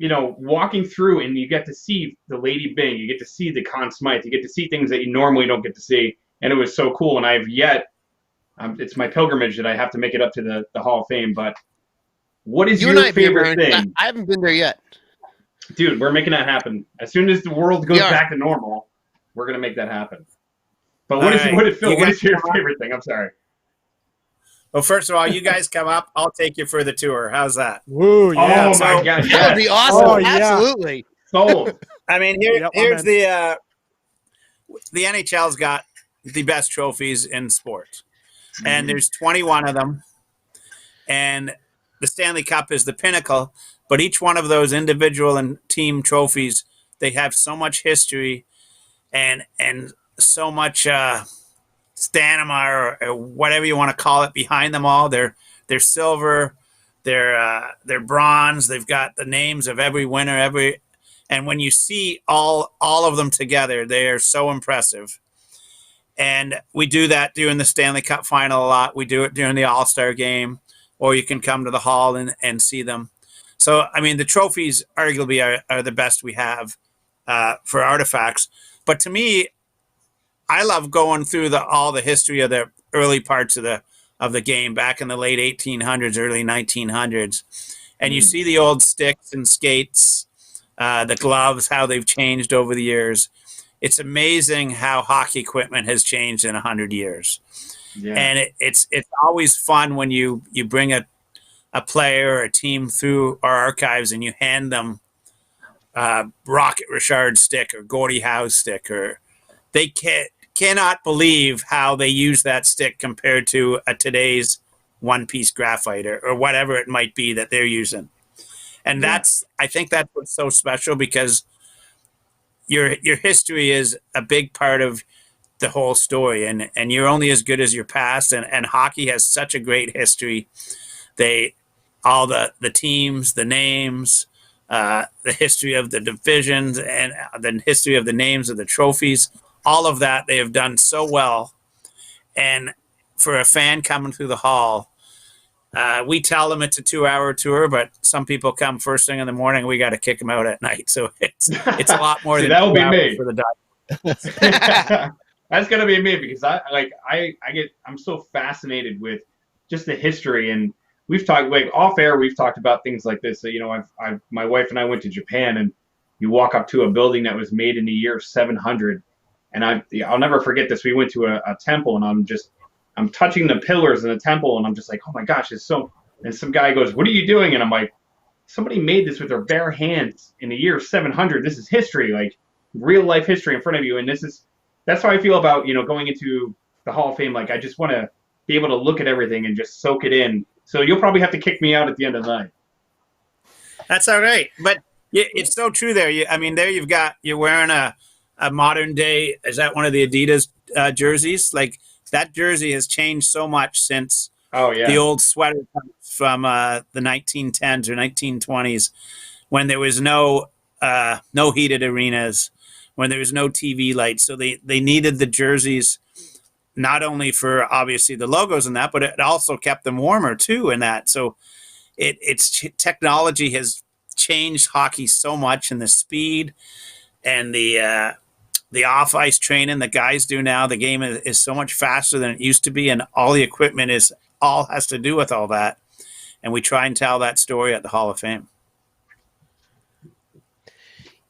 walking through, and you get to see the Lady Byng, you get to see the Conn Smythe, you get to see things that you normally don't get to see, and it was so cool. And I've it's my pilgrimage that I have to make it up to the Hall of Fame, but. What is your favorite thing? I haven't been there yet. Dude, we're making that happen. As soon as the world goes back to normal, we're going to make that happen. But what is your favorite thing? I'm sorry. Well, first of all, you guys come up. I'll take you for the tour. How's that? Woo, yeah. Oh, my gosh. That would be awesome. Oh, yeah. Absolutely. Sold. I mean, here's the NHL's got the best trophies in sports. Mm-hmm. And there's 21 of them. And the Stanley Cup is the pinnacle, but each one of those individual and team trophies, they have so much history and so much stamina or whatever you want to call it behind them all. They're silver, they're bronze. They've got the names of every winner, and when you see all of them together, they are so impressive. And we do that during the Stanley Cup final a lot. We do it during the All-Star game. Or you can come to the Hall and see them. So, I mean, the trophies arguably are the best we have for artifacts. But to me, I love going through all the history of the early parts of the game back in the late 1800s, early 1900s. And you see the old sticks and skates, the gloves, how they've changed over the years. It's amazing how hockey equipment has changed in 100 years. Yeah. And it's always fun when you bring a player or a team through our archives and you hand them Rocket Richard stick or Gordie Howe's stick, or they cannot believe how they use that stick compared to today's one-piece graphite or whatever it might be that they're using. And I think that's what's so special, because your history is a big part of the whole story, and you're only as good as your past, and hockey has such a great history. All the teams, the names, the history of the divisions, and the history of the names of the trophies, all of that they have done so well. And for a fan coming through the hall, we tell them it's a 2-hour tour, but some people come first thing in the morning. We got to kick them out at night, so it's a lot more See, than that will be me for the dive. That's gonna be me, because I'm so fascinated with just the history, and we've talked off air. We've talked about things like this. So, my wife and I went to Japan, and you walk up to a building that was made in the year 700, and I'll never forget this. We went to a temple, and I'm touching the pillars in the temple, and I'm just like, oh my gosh, it's so. And some guy goes, "What are you doing?" And I'm like, somebody made this with their bare hands in the year 700. This is history, like real life history in front of you, and that's how I feel about, going into the Hall of Fame. Like, I just want to be able to look at everything and just soak it in. So you'll probably have to kick me out at the end of the night. That's all right. But it's so true there. There you're wearing a modern day, is that one of the Adidas jerseys? Like, that jersey has changed so much since the old sweater from the 1910s or 1920s, when there was no heated arenas, when there was no TV lights. So they needed the jerseys not only for obviously the logos and that, but it also kept them warmer too in that. So technology has changed hockey so much, and the speed and the off-ice training that guys do now. The game is so much faster than it used to be, and all the equipment has to do with all that. And we try and tell that story at the Hall of Fame.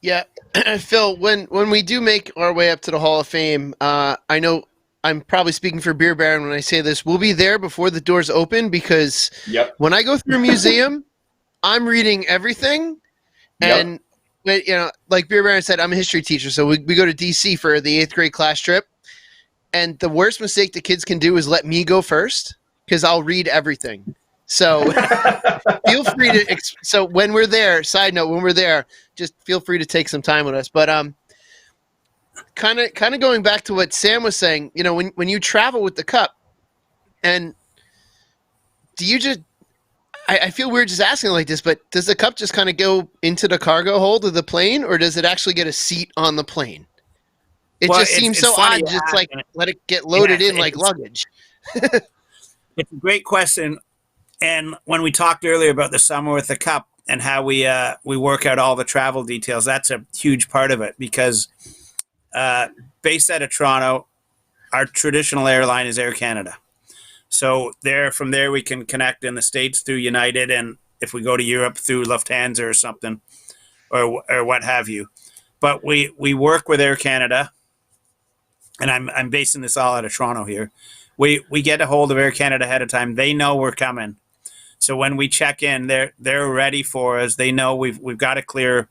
Yeah, Phil, when we do make our way up to the Hall of Fame, I know I'm probably speaking for Beer Baron when I say this, we'll be there before the doors open, because when I go through a museum, I'm reading everything. And, like Beer Baron said, I'm a history teacher, so we go to D.C. for the 8th grade class trip. And the worst mistake the kids can do is let me go first, because I'll read everything. So feel free to so when we're there, side note, when we're there, just feel free to take some time with us. But kind of going back to what Sam was saying, when you travel with the cup, and do you just I feel weird just asking like this, but does the cup just kind of go into the cargo hold of the plane, or does it actually get a seat on the plane? It just seems so odd, just like let it get loaded in like luggage. It's a great question. And when we talked earlier about the summer with the cup and how we work out all the travel details, that's a huge part of it, because based out of Toronto, our traditional airline is Air Canada. So from there we can connect in the States through United, and if we go to Europe through Lufthansa or something, or what have you. But we work with Air Canada, and I'm basing this all out of Toronto here. We get a hold of Air Canada ahead of time. They know we're coming. So when we check in, they're ready for us. They know we've got to clear.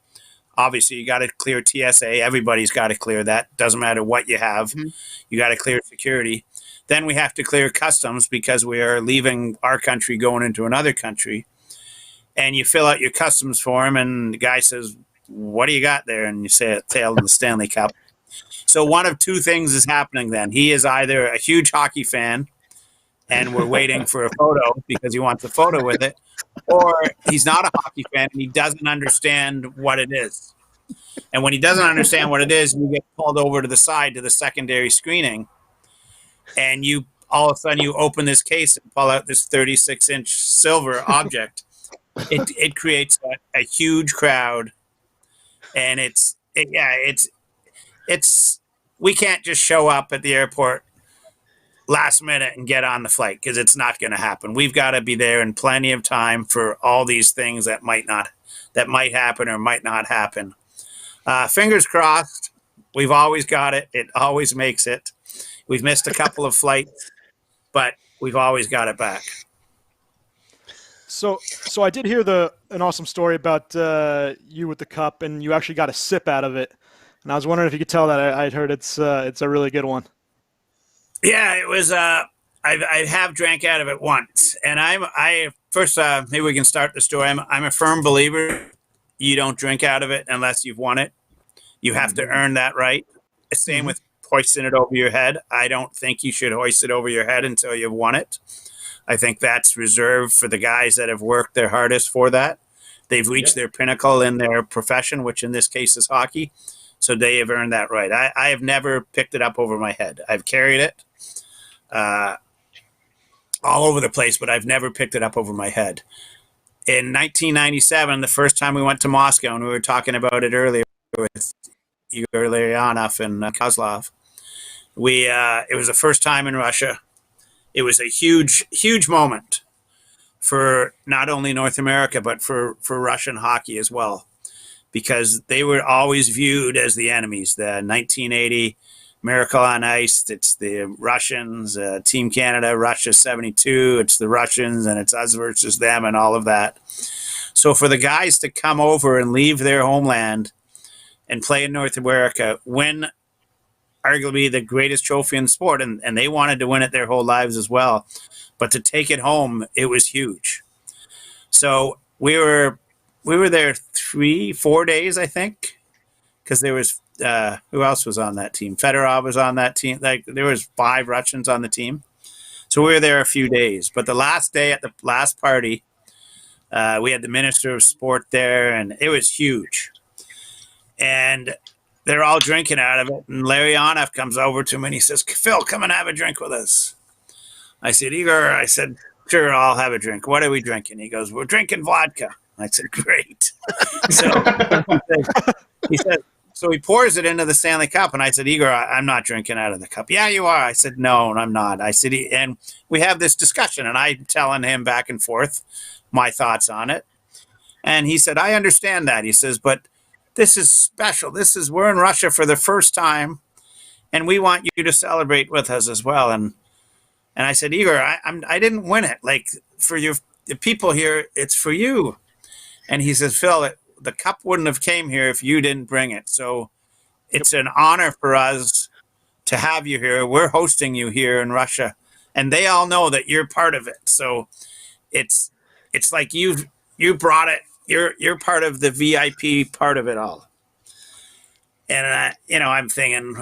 Obviously, you got to clear TSA. Everybody's got to clear that. Doesn't matter what you have. Mm-hmm. You got to clear security. Then we have to clear customs, because we are leaving our country going into another country. And you fill out your customs form, and the guy says, "What do you got there?" And you say, "Tail in the Stanley Cup." So one of two things is happening then. He is either a huge hockey fan, and we're waiting for a photo because he wants a photo with it, or he's not a hockey fan and he doesn't understand what it is. And when he doesn't understand what it is, you get called over to the side to the secondary screening, and all of a sudden you open this case and pull out this 36-inch silver object. It creates a huge crowd, and it's we can't just show up at the airport last minute and get on the flight, because it's not going to happen. We've got to be there in plenty of time for all these things that might happen or might not happen. Fingers crossed. We've always got it. It always makes it. We've missed a couple of flights, but we've always got it back. So I did hear an awesome story about you with the cup, and you actually got a sip out of it. And I was wondering if you could tell that. I'd heard it's a really good one. Yeah, it was. I have drank out of it once, and maybe we can start the story. I'm a firm believer. You don't drink out of it unless you've won it. You have to earn that right. Same with hoisting it over your head. I don't think you should hoist it over your head until you've won it. I think that's reserved for the guys that have worked their hardest for that. They've reached their pinnacle in their profession, which in this case is hockey. So they have earned that right. I have never picked it up over my head. I've carried it all over the place, but I've never picked it up over my head. In 1997, the first time we went to Moscow, and we were talking about it earlier with Igor Larionov and Kozlov, it was the first time in Russia. It was a huge, huge moment for not only North America, but for Russian hockey as well, because they were always viewed as the enemies. The 1980 Miracle on Ice, it's the Russians, Team Canada, Russia 72, it's the Russians, and it's us versus them and all of that. So for the guys to come over and leave their homeland and play in North America, win arguably the greatest trophy in sport, and they wanted to win it their whole lives as well, but to take it home, it was huge. So we were there 3-4 days, I think, because there was who else was on that team? Fedorov was on that team. Like, there was 5 Russians on the team. So we were there a few days. But the last day at the last party, we had the Minister of Sport there, and it was huge. And they're all drinking out of it. And Larionov comes over to me and he says, "Phil, come and have a drink with us." I said, "Igor," I said, "Sure, I'll have a drink. What are we drinking?" He goes, "We're drinking vodka." I said, "Great." So he pours it into the Stanley Cup, and I said, "Igor, I'm not drinking out of the cup." "Yeah, you are." I said, "No, I'm not." I said, and we have this discussion, and I'm telling him back and forth my thoughts on it. And he said, "I understand that." He says, "But this is special. We're in Russia for the first time, and we want you to celebrate with us as well." And I said, "Igor, I didn't win it. Like, for the people here, it's for you." And he says, "Phil, the cup wouldn't have came here if you didn't bring it. So it's an honor for us to have you here. We're hosting you here in Russia, and they all know that you're part of it. So it's like you brought it. You're part of the VIP part of it all." And I'm thinking,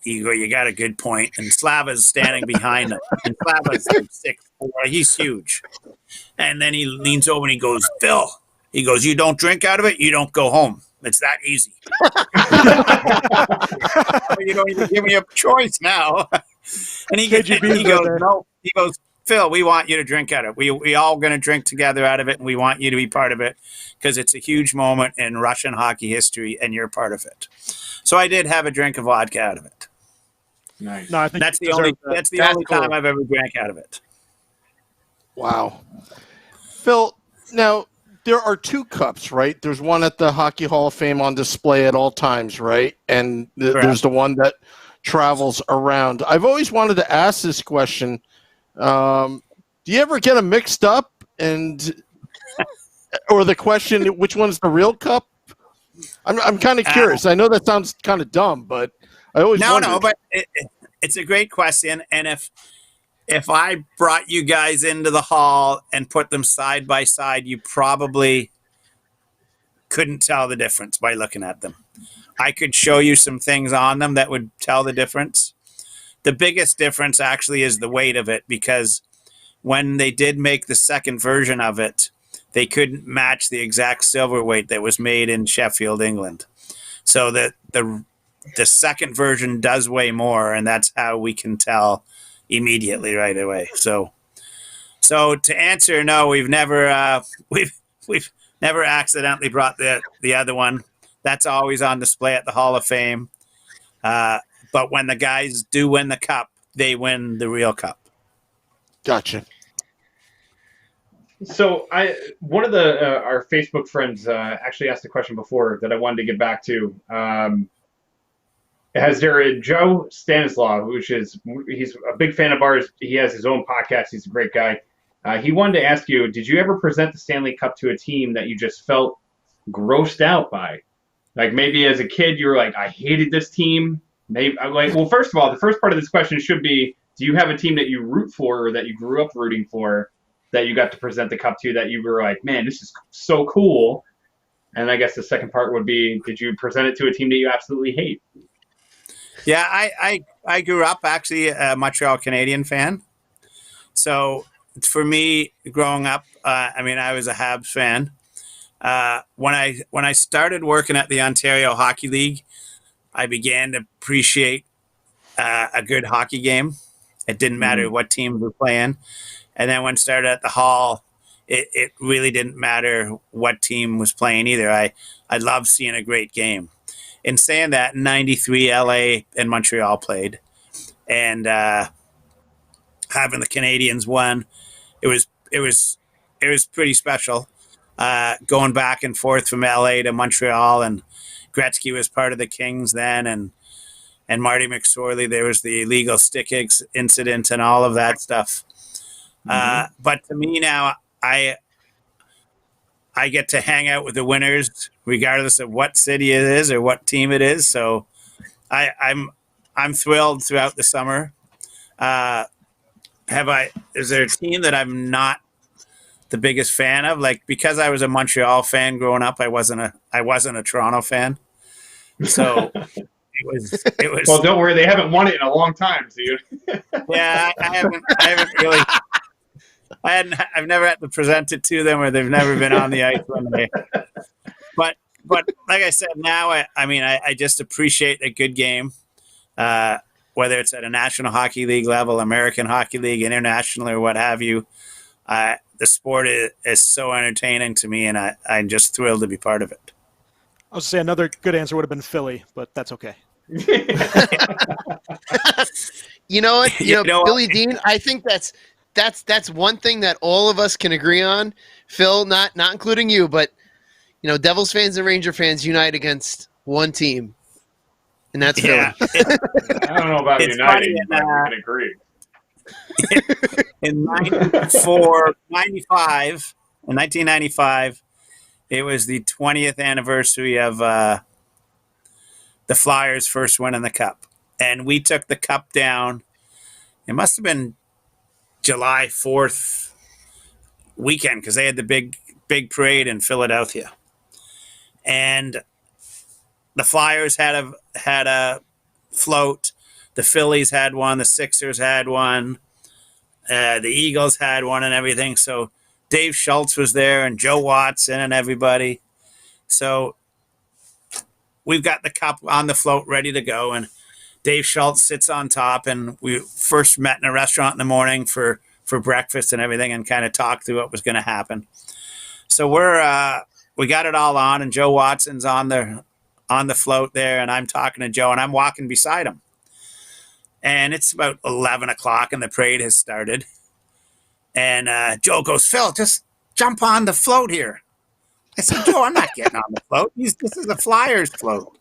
Igor, you got a good point. And Slava's standing behind him, and Slava's like 6'4". He's huge. And then he leans over and he goes, "Phil," he goes, "you don't drink out of it, you don't go home. It's that easy." You don't even give me a choice now. And he goes, "No." He goes, "Phil, we want you to drink out of it. We all going to drink together out of it, and we want you to be part of it because it's a huge moment in Russian hockey history, and you're part of it." So I did have a drink of vodka out of it. Nice. No, I think That's the only time I've ever drank out of it. Wow. Phil, now there are 2 cups, right? There's one at the Hockey Hall of Fame on display at all times, right? And there's the one that travels around. I've always wanted to ask this question. Do you ever get them mixed up, or the question, which one's the real cup? I'm kind of curious. I know that sounds kind of dumb, but I always wondered. No, but it's a great question. And if I brought you guys into the hall and put them side by side, you probably couldn't tell the difference by looking at them. I could show you some things on them that would tell the difference. The biggest difference actually is the weight of it, because when they did make the second version of it, they couldn't match the exact silver weight that was made in Sheffield, England. So the second version does weigh more, and that's how we can tell immediately right away. So to answer, no, we've never we've never accidentally brought the other one. That's always on display at the Hall of Fame. But when the guys do win the cup, they win the real cup. Gotcha. So one of our Facebook friends actually asked a question before that I wanted to get back to. Has there Joe Stanislaw, he's a big fan of ours. He has his own podcast. He's a great guy. He wanted to ask you, did you ever present the Stanley Cup to a team that you just felt grossed out by? Like maybe as a kid, you were like, I hated this team. Maybe I'm like, well, first of all, the first part of this question should be, do you have a team that you root for or that you grew up rooting for that you got to present the cup to that you were like, man, this is so cool? And I guess the second part would be, did you present it to a team that you absolutely hate? Yeah, I grew up actually a Montreal Canadian fan. So for me, growing up, I was a Habs fan. When I started working at the Ontario Hockey League, I began to appreciate a good hockey game. It didn't matter what team we were playing. And then when I started at the Hall, it really didn't matter what team was playing either. I loved seeing a great game. In saying that, in '93, LA and Montreal played. And having the Canadians win, it was pretty special. Going back and forth from LA to Montreal, and Gretzky was part of the Kings then, and Marty McSorley, there was the illegal stick incident and all of that stuff. But to me now, I get to hang out with the winners, regardless of what city it is or what team it is. So I'm thrilled throughout the summer. Is there a team that I'm not the biggest fan of? Like, because I was a Montreal fan growing up, I wasn't a Toronto fan. So it was. Well, don't worry, they haven't won it in a long time, so you. Yeah, I haven't really. I've never had to present it to them, or they've never been on the ice when they. But like I said, now I just appreciate a good game, whether it's at a National Hockey League level, American Hockey League, international, or what have you. The sport is so entertaining to me, and I'm just thrilled to be part of it. I was going to say another good answer would have been Philly, but that's okay. You know what? Billy Dean, I think that's one thing that all of us can agree on. Phil, not including you, but Devils fans and Ranger fans unite against one team, and that's Philly. I don't know about uniting, but we can agree. In 1995, it was the 20th anniversary of the Flyers first winning the Cup, and we took the Cup down. It must have been July 4th weekend, because they had the big parade in Philadelphia, and the Flyers had a float. The Phillies had one. The Sixers had one. The Eagles had one, and everything. So Dave Schultz was there, and Joe Watson, and everybody. So we've got the cup on the float ready to go, and Dave Schultz sits on top. And we first met in a restaurant in the morning for breakfast and everything, and kind of talked through what was going to happen. So we got it all on, and Joe Watson's on the float there, and I'm talking to Joe, and I'm walking beside him. And it's about 11 o'clock, and the parade has started. And Joe goes, "Phil, just jump on the float here." I said, "Joe, I'm not getting on the float. This is a Flyers float."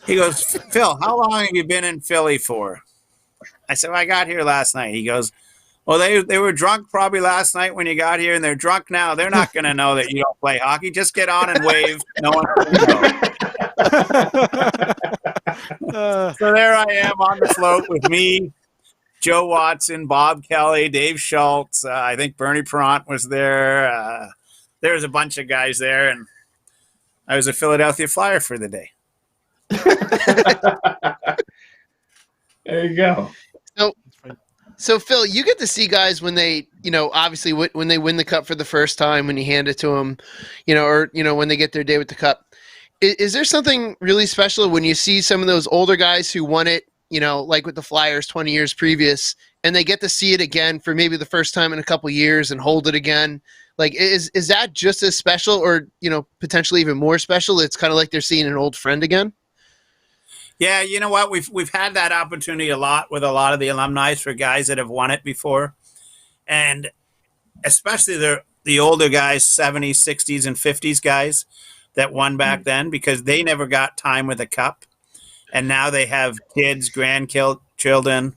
He goes, "Phil, how long have you been in Philly for?" I said, "Well, I got here last night." He goes, "Well, they were drunk probably last night when you got here, and they're drunk now. They're not going to know that you don't play hockey. Just get on and wave. No one will know." So there I am on the float with me, Joe Watson, Bob Kelly, Dave Schultz. I think Bernie Perrant was there. There was a bunch of guys there, and I was a Philadelphia Flyer for the day. There you go. So Phil, you get to see guys when they, obviously when they win the cup for the first time, when you hand it to them, or when they get their day with the cup. Is there something really special when you see some of those older guys who won it, like with the Flyers 20 years previous, and they get to see it again for maybe the first time in a couple years and hold it again? Like, is that just as special, or, potentially even more special? It's kind of like they're seeing an old friend again. Yeah, you know what? We've had that opportunity a lot with a lot of the alumni for guys that have won it before. And especially the older guys, 70s, 60s, and 50s guys that won back then, because they never got time with a cup. And now they have kids, grandchildren,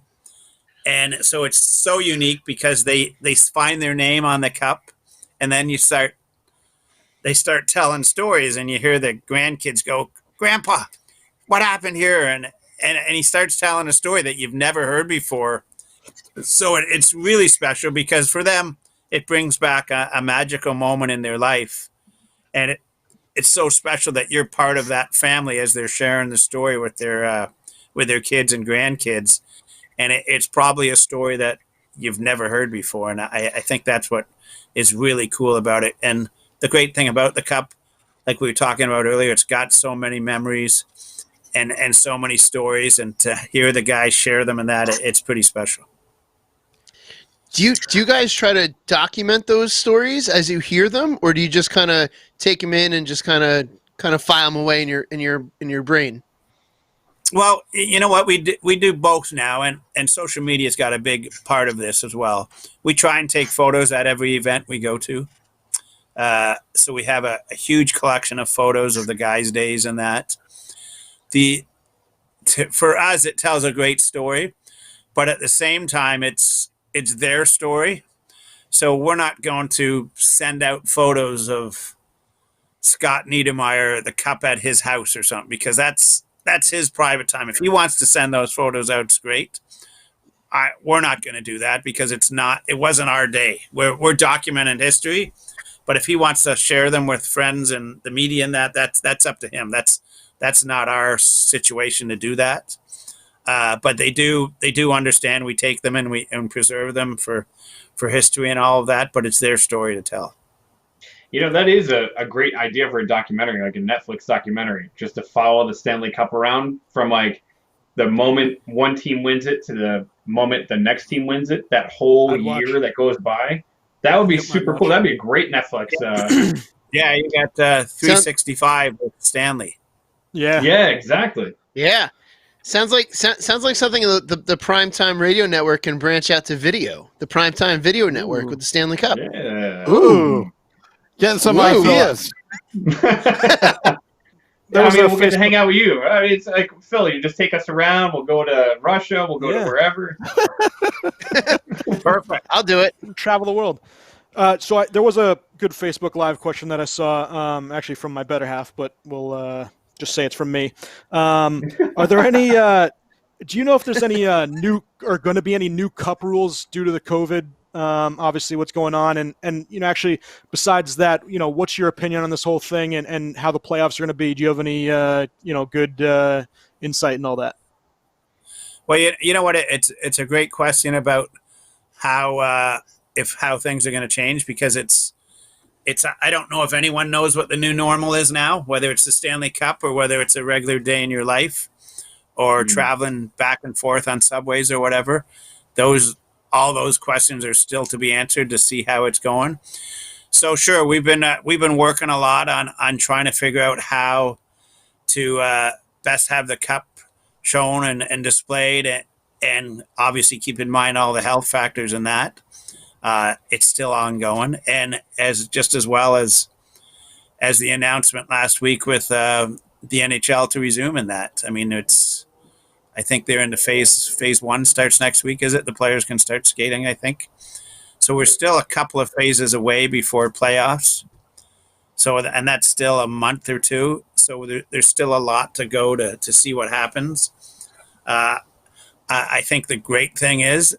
And so it's so unique because they find their name on the cup, and then they start telling stories, and you hear the grandkids go, "Grandpa, what happened here?" And he starts telling a story that you've never heard before. So it's really special because for them, it brings back a magical moment in their life. And it's so special that you're part of that family as they're sharing the story with their kids and grandkids. And it's probably a story that you've never heard before. And I think that's what is really cool about it. And the great thing about the cup, like we were talking about earlier, it's got so many memories and so many stories. And to hear the guys share them and that, it's pretty special. Do you guys try to document those stories as you hear them, or do you just kind of take them in and just kind of file them away in your brain? Well, you know what, we do both now, and social media's got a big part of this as well. We try and take photos at every event we go to. So we have a huge collection of photos of the guys' days and that. For us, it tells a great story, but at the same time, it's their story. So we're not going to send out photos of Scott Niedermayer, the cup at his house or something, because that's his private time. If he wants to send those photos out, it's great. We're not going to do that because it wasn't our day. We're documenting history, but if he wants to share them with friends and the media and that's up to him. That's not our situation to do that. But they do understand. We take them and preserve them for history and all of that, but it's their story to tell. That is a great idea for a documentary, like a Netflix documentary, just to follow the Stanley Cup around from like the moment one team wins it to the moment the next team wins it, that whole year that goes by. That would be super cool. That'd be a great Netflix. Yeah, you got 365 with Stanley. Yeah, exactly. Yeah. Sounds like something the Primetime Radio Network can branch out to video. The Primetime Video Network with the Stanley Cup. Yeah. Ooh. Getting some ideas. We'll get to hang out with you. It's like, Phil, you just take us around. We'll go to Russia. We'll go to wherever. Perfect. I'll do it. Travel the world. So there was a good Facebook Live question that I saw, actually from my better half, but we'll just say it's from me. Are there any? Do you know if there's any new or going to be any new cup rules due to the COVID? Obviously, what's going on, and actually, besides that, what's your opinion on this whole thing and how the playoffs are going to be? Do you have any good insight and all that? Well, you know what? It's a great question about how things are going to change, because it's I don't know if anyone knows what the new normal is now, whether it's the Stanley Cup or whether it's a regular day in your life or traveling back and forth on subways or whatever. All those questions are still to be answered to see how it's going. So sure, we've been working a lot on trying to figure out how to best have the cup shown and displayed, and obviously keep in mind all the health factors in that. It's still ongoing, and as well as the announcement last week with the NHL to resume in that. I mean, I think they're into phase one starts next week. Is it? The players can start skating, I think. So we're still a couple of phases away before playoffs. So, and that's still a month or two. So there's still a lot to go to see what happens. I think the great thing is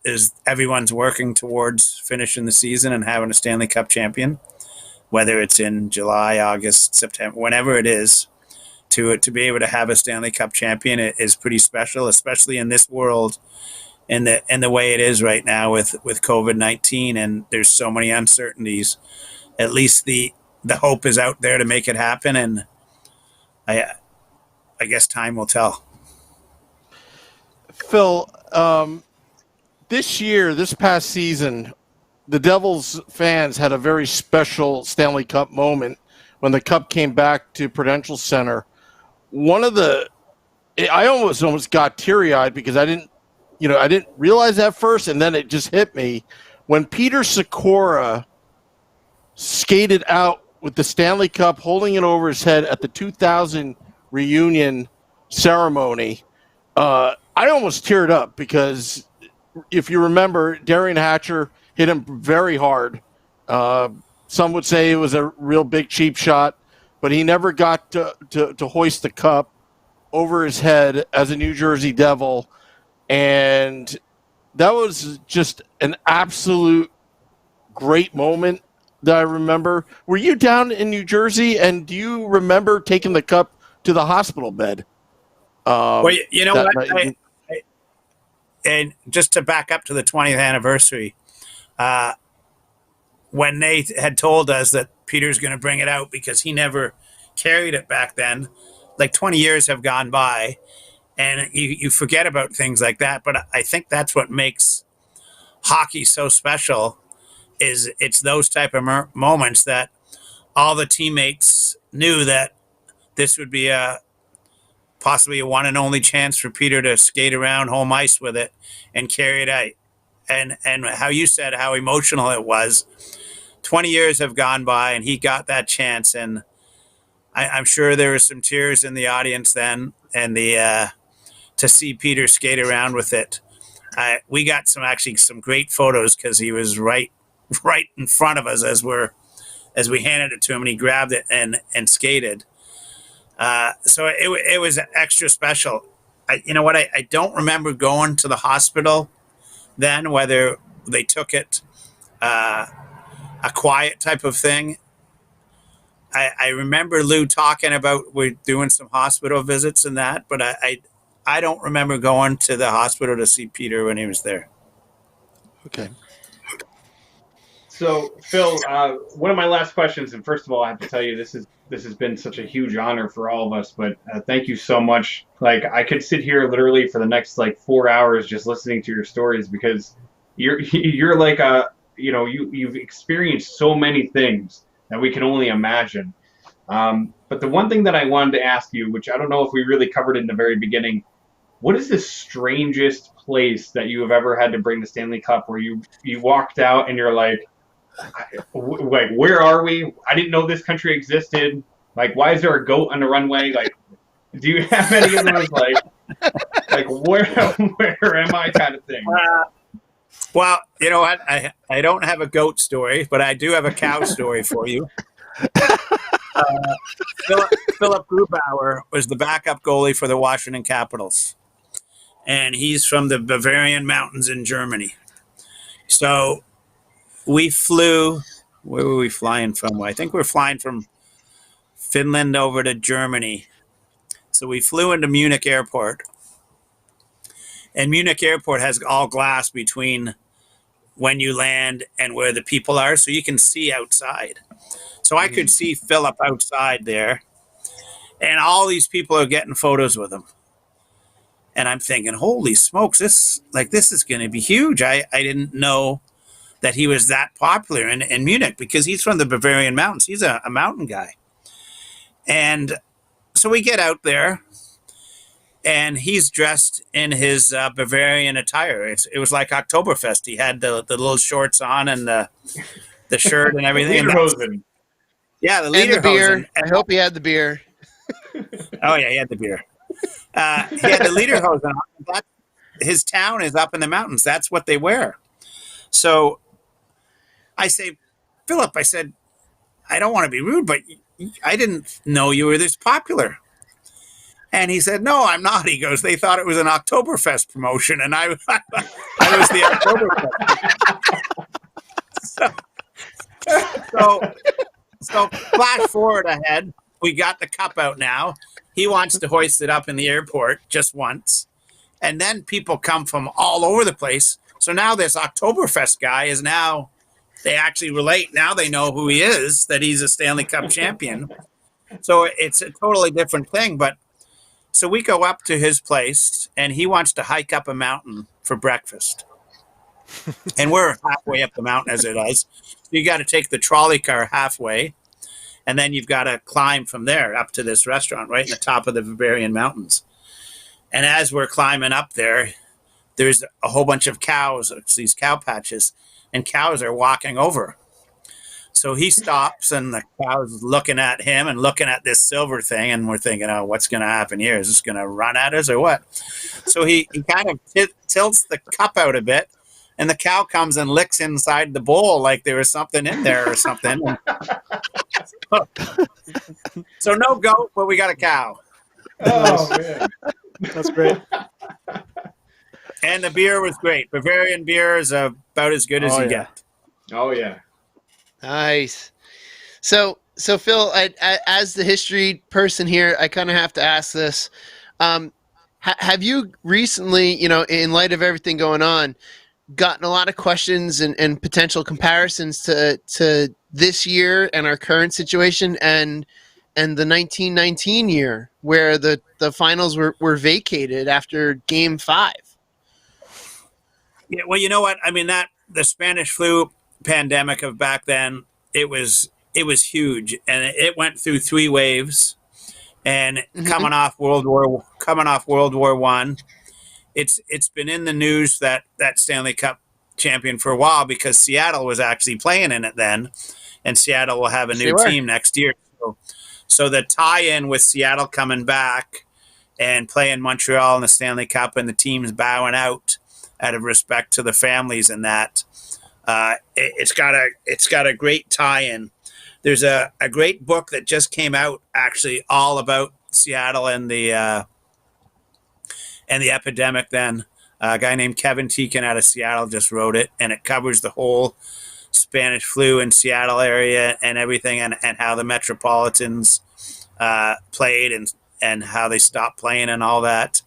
everyone's working towards finishing the season and having a Stanley Cup champion, whether it's in July, August, September, whenever it is. To be able to have a Stanley Cup champion is pretty special, especially in this world, and the way it is right now with COVID-19, and there's so many uncertainties. At least the hope is out there to make it happen, and I guess time will tell. Phil, this past season, the Devils fans had a very special Stanley Cup moment when the Cup came back to Prudential Center. I almost got teary-eyed because I didn't realize that first, and then it just hit me when Peter Sikora skated out with the Stanley Cup, holding it over his head at the 2000 reunion ceremony. I almost teared up because if you remember, Darian Hatcher hit him very hard. Some would say it was a real big cheap shot, but he never got to hoist the cup over his head as a New Jersey Devil. And that was just an absolute great moment that I remember. Were you down in New Jersey, and do you remember taking the cup to the hospital bed? Well, you know what? Night? And just to back up to the 20th anniversary, when they had told us that Peter's going to bring it out because he never carried it back then, like 20 years have gone by, and you forget about things like that. But I think that's what makes hockey so special, is it's those type of moments that all the teammates knew that this would be possibly a one and only chance for Peter to skate around home ice with it and carry it out. And how you said how emotional it was. 20 years have gone by and he got that chance, and I'm sure there were some tears in the audience then, and to see Peter skate around with it. We got some great photos because he was right in front of us as we handed it to him, and he grabbed it and skated. So it was extra special. You know what? I don't remember going to the hospital then, whether they took it a quiet type of thing. I remember Lou talking about we're doing some hospital visits and that, but I don't remember going to the hospital to see Peter when he was there. Okay. So, Phil, one of my last questions, and first of all, I have to tell you, this has been such a huge honor for all of us, but thank you so much. Like, I could sit here literally for the next 4 hours just listening to your stories, because you're like you've experienced so many things that we can only imagine. But the one thing that I wanted to ask you, which I don't know if we really covered in the very beginning, what is the strangest place that you have ever had to bring the Stanley Cup, where you walked out and you're like, where are we? I didn't know this country existed. Like, why is there a goat on the runway? Like, do you have any of those, like where am I kind of thing? Well, you know what? I don't have a goat story, but I do have a cow story for you. Philip Grubauer was the backup goalie for the Washington Capitals, and he's from the Bavarian Mountains in Germany. So we flew. Where were we flying from? I think we're flying from Finland over to Germany. So we flew into Munich Airport, and Munich Airport has all glass between when you land and where the people are, so you can see outside. So I could see Philip outside there, and all these people are getting photos with him. And I'm thinking, holy smokes, this is going to be huge. I didn't know that he was that popular in Munich, because he's from the Bavarian Mountains. He's a mountain guy. And so we get out there, and he's dressed in his Bavarian attire. It was like Oktoberfest. He had the little shorts on and the shirt and everything. Yeah, the and the beer. I hope he had the beer. Oh yeah, he had the beer. He had the lederhosen on. His town is up in the mountains. That's what they wear. So I say, Philip, I said, I don't want to be rude, but I didn't know you were this popular. And he said, no, I'm not. He goes, they thought it was an Oktoberfest promotion, and I was the Oktoberfest. So flash forward ahead. We got the cup out now. He wants to hoist it up in the airport just once. And then people come from all over the place. So now this Oktoberfest guy is now, they actually relate. Now they know who he is, that he's a Stanley Cup champion. So it's a totally different thing. But so we go up to his place, and he wants to hike up a mountain for breakfast. And we're halfway up the mountain as it is. You got to take the trolley car halfway, and then you've got to climb from there up to this restaurant right in the top of the Bavarian Mountains. And as we're climbing up there, there's a whole bunch of cows. It's these cow patches, and cows are walking over. So he stops, and the cow's looking at him and looking at this silver thing, and we're thinking, oh, what's going to happen here? Is this going to run at us or what? So he kind of tilts the cup out a bit, and the cow comes and licks inside the bowl like there was something in there or something. So no goat, but we got a cow. Oh, man. That's great. And the beer was great. Bavarian beer is about as good as you get. Oh, yeah. Nice. So Phil, as the history person here, I kind of have to ask this. Have you recently, in light of everything going on, gotten a lot of questions and potential comparisons to this year and our current situation and the 1919 year where the finals were vacated after Game 5? Yeah, well, you know what? I mean, the Spanish flu pandemic of back then, it was huge, and it went through 3 waves. And coming off World War I, it's been in the news that Stanley Cup champion for a while because Seattle was actually playing in it then, and Seattle will have a new team next year. So the tie-in with Seattle coming back and playing Montreal in the Stanley Cup, and the teams bowing out of respect to the families and that. It's got a great tie-in. There's a great book that just came out actually all about Seattle and the epidemic then. A guy named Kevin Teakin out of Seattle just wrote it, and it covers the whole Spanish flu in Seattle area and everything, and how the Metropolitans played and how they stopped playing and all that.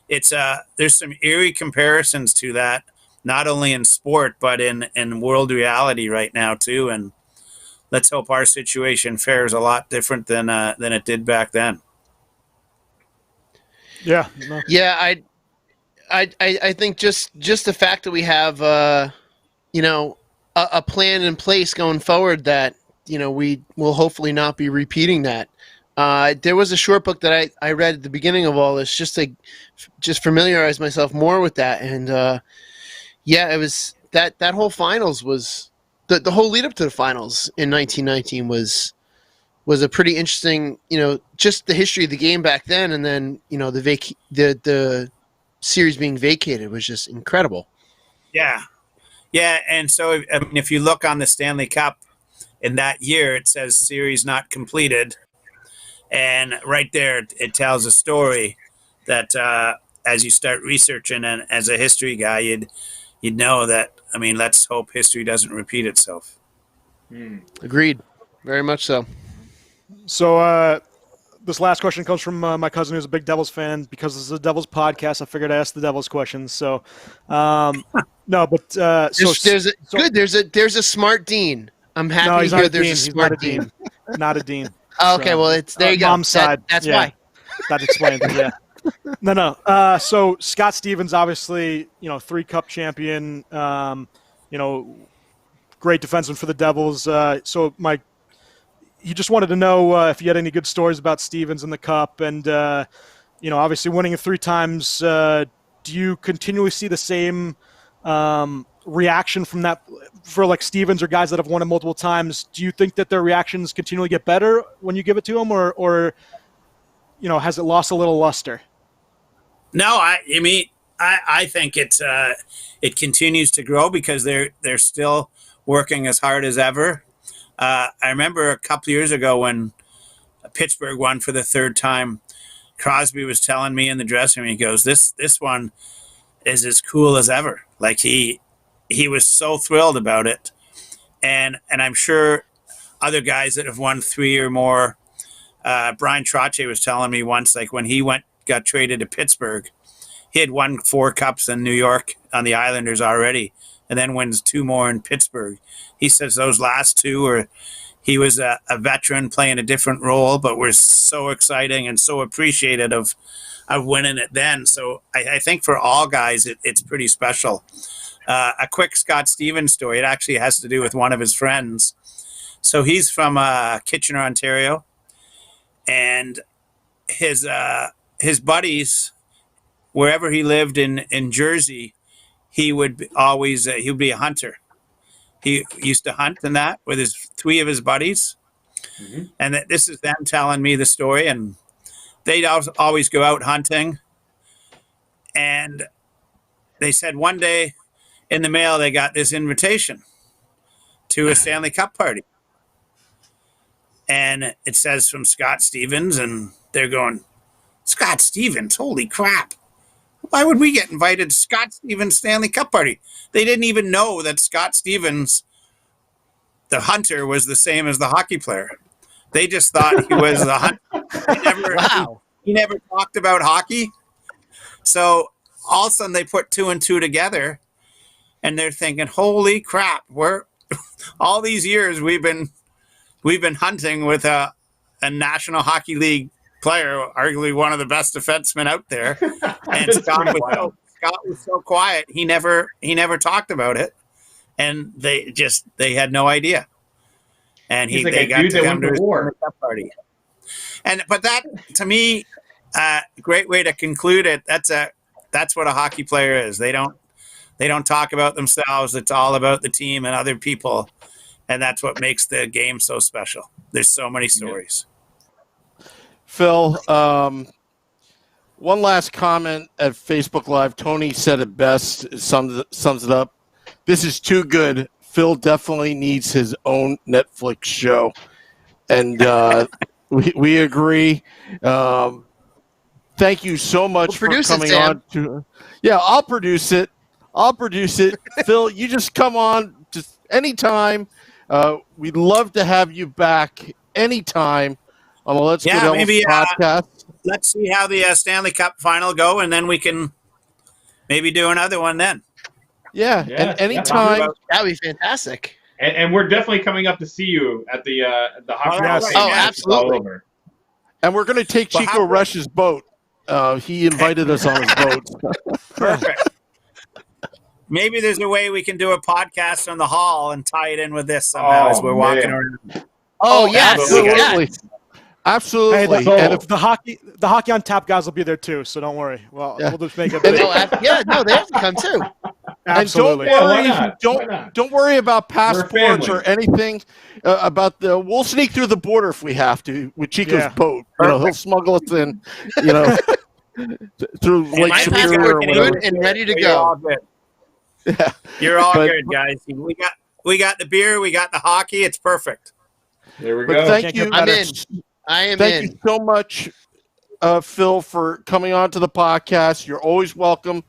There's some eerie comparisons to that, not only in sport, but in world reality right now too. And let's hope our situation fares a lot different than it did back then. Yeah. Yeah, I think just the fact that we have a plan in place going forward that we will hopefully not be repeating that. There was a short book that I read at the beginning of all this just to familiarize myself more with that, and it was that whole finals was the whole lead up to the finals in 1919 was a pretty interesting, just the history of the game back then, and then the series being vacated was just incredible. Yeah, and so if you look on the Stanley Cup in that year, it says series not completed. And right there, it tells a story that as you start researching, and as a history guy, you'd know that. I mean, let's hope history doesn't repeat itself. Agreed, very much so. So this last question comes from my cousin, who's a big Devils fan. Because this is a Devils podcast, I figured I'd ask the Devils questions. So no, but there's a smart dean. I'm happy to hear there's a smart dean. Not a dean. Oh, okay, well, it's there. You go. Mom's side. That's why. That explains it. Yeah. No. So Scott Stevens, obviously, 3-cup champion. Great defenseman for the Devils. So he just wanted to know if you had any good stories about Stevens in the Cup, and obviously winning it 3 times. Do you continually see the same reaction from that for like Stevens or guys that have won it multiple times? Do you think that their reactions continually get better when you give it to them, or has it lost a little luster? No, I think it continues to grow because they're still working as hard as ever. I remember a couple years ago when Pittsburgh won for the 3rd time, Crosby was telling me in the dressing room, he goes, this one is as cool as ever. Like he was so thrilled about it. And I'm sure other guys that have won 3 or more, Brian Trottier was telling me once, like when he got traded to Pittsburgh, he had won 4 cups in New York on the Islanders already, and then wins 2 more in Pittsburgh. He says those last 2 he was a veteran playing a different role, but were so exciting and so appreciated of winning it then. So I think for all guys, it's pretty special. A quick Scott Stevens story. It actually has to do with one of his friends. So he's from Kitchener, Ontario, and his buddies, wherever he lived in Jersey, he would be a hunter. He used to hunt and that with his three of his buddies. Mm-hmm. And this is them telling me the story. And they'd always go out hunting. And they said one day in the mail, they got this invitation to a Stanley Cup party. And it says from Scott Stevens, and they're going, Scott Stevens, holy crap. Why would we get invited to Scott Stevens Stanley Cup party? They didn't even know that Scott Stevens, the hunter, was the same as the hockey player. They just thought he was the hunter. He never talked about hockey. So all of a sudden they put two and two together, and they're thinking, holy crap, we're all these years we've been hunting with a National Hockey League player, arguably one of the best defensemen out there. And Scott was so quiet. He never talked about it. And they had no idea. And they got to come to his cup party. But that, to me, great way to conclude it. That's what a hockey player is. They don't talk about themselves. It's all about the team and other people. And that's what makes the game so special. There's so many stories. Phil, one last comment at Facebook Live. Tony said it best. It sums it up. This is too good. Phil definitely needs his own Netflix show. And we agree. Thank you so much for coming on. I'll produce it. Phil, you just come on just anytime. We'd love to have you back anytime on the Let's Go Devils podcast. Let's see how the Stanley Cup final go, and then we can maybe do another one then. Yeah, and anytime. That would be fantastic. And we're definitely coming up to see you at the hockey. Absolutely. And we're going to take Chico Rush's boat. He invited us on his boat. Perfect. Maybe there's a way we can do a podcast on the hall and tie it in with this somehow as we're walking around. Oh, yes. Absolutely. Yes. Absolutely. Hey, and if the hockey on tap guys will be there too, so don't worry. Well, we'll just make it. They have to come too. Absolutely. Don't worry about passports or anything we'll sneak through the border if we have to with Chico's boat. He'll smuggle us in, through Lake Superior or whatever. Good and ready to go. Yeah. You're all good, guys. We got the beer, we got the hockey. It's perfect. There we go. Thank you. I'm in. I am in. Thank you so much, Phil, for coming on to the podcast. You're always welcome.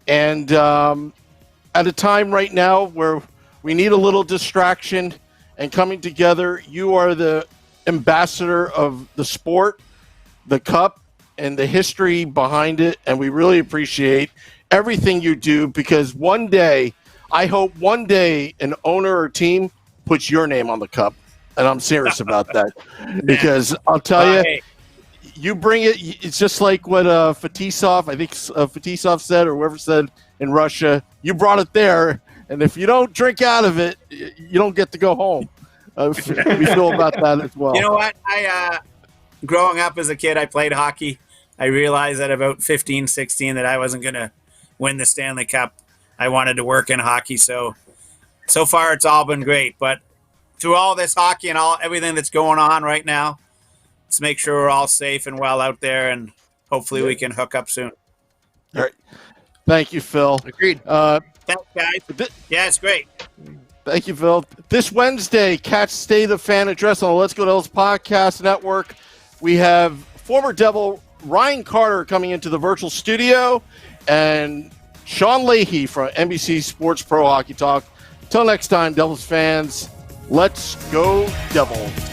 And at a time right now where we need a little distraction and coming together, you are the ambassador of the sport, the cup, and the history behind it. And we really appreciate everything you do, because I hope one day an owner or team puts your name on the cup. And I'm serious about that, because I'll tell you, you bring it. It's just like what Fetisov, I think Fetisov said, or whoever said in Russia, you brought it there. And if you don't drink out of it, you don't get to go home. We feel about that as well. You know what? Growing up as a kid, I played hockey. I realized at about 15, 16 that I wasn't going to win the Stanley Cup. I wanted to work in hockey. So far it's all been great. But through all this hockey and everything that's going on right now, let's make sure we're all safe and well out there, and hopefully we can hook up soon. All right. Thank you, Phil. Agreed. Thanks, guys. Yeah, it's great. Thank you, Phil. This Wednesday, catch State of Fan Address on the Let's Go Devils Podcast Network. We have former Devil Ryan Carter coming into the virtual studio, and Sean Leahy from NBC Sports Pro Hockey Talk. Until next time, Devils fans, let's go Devils.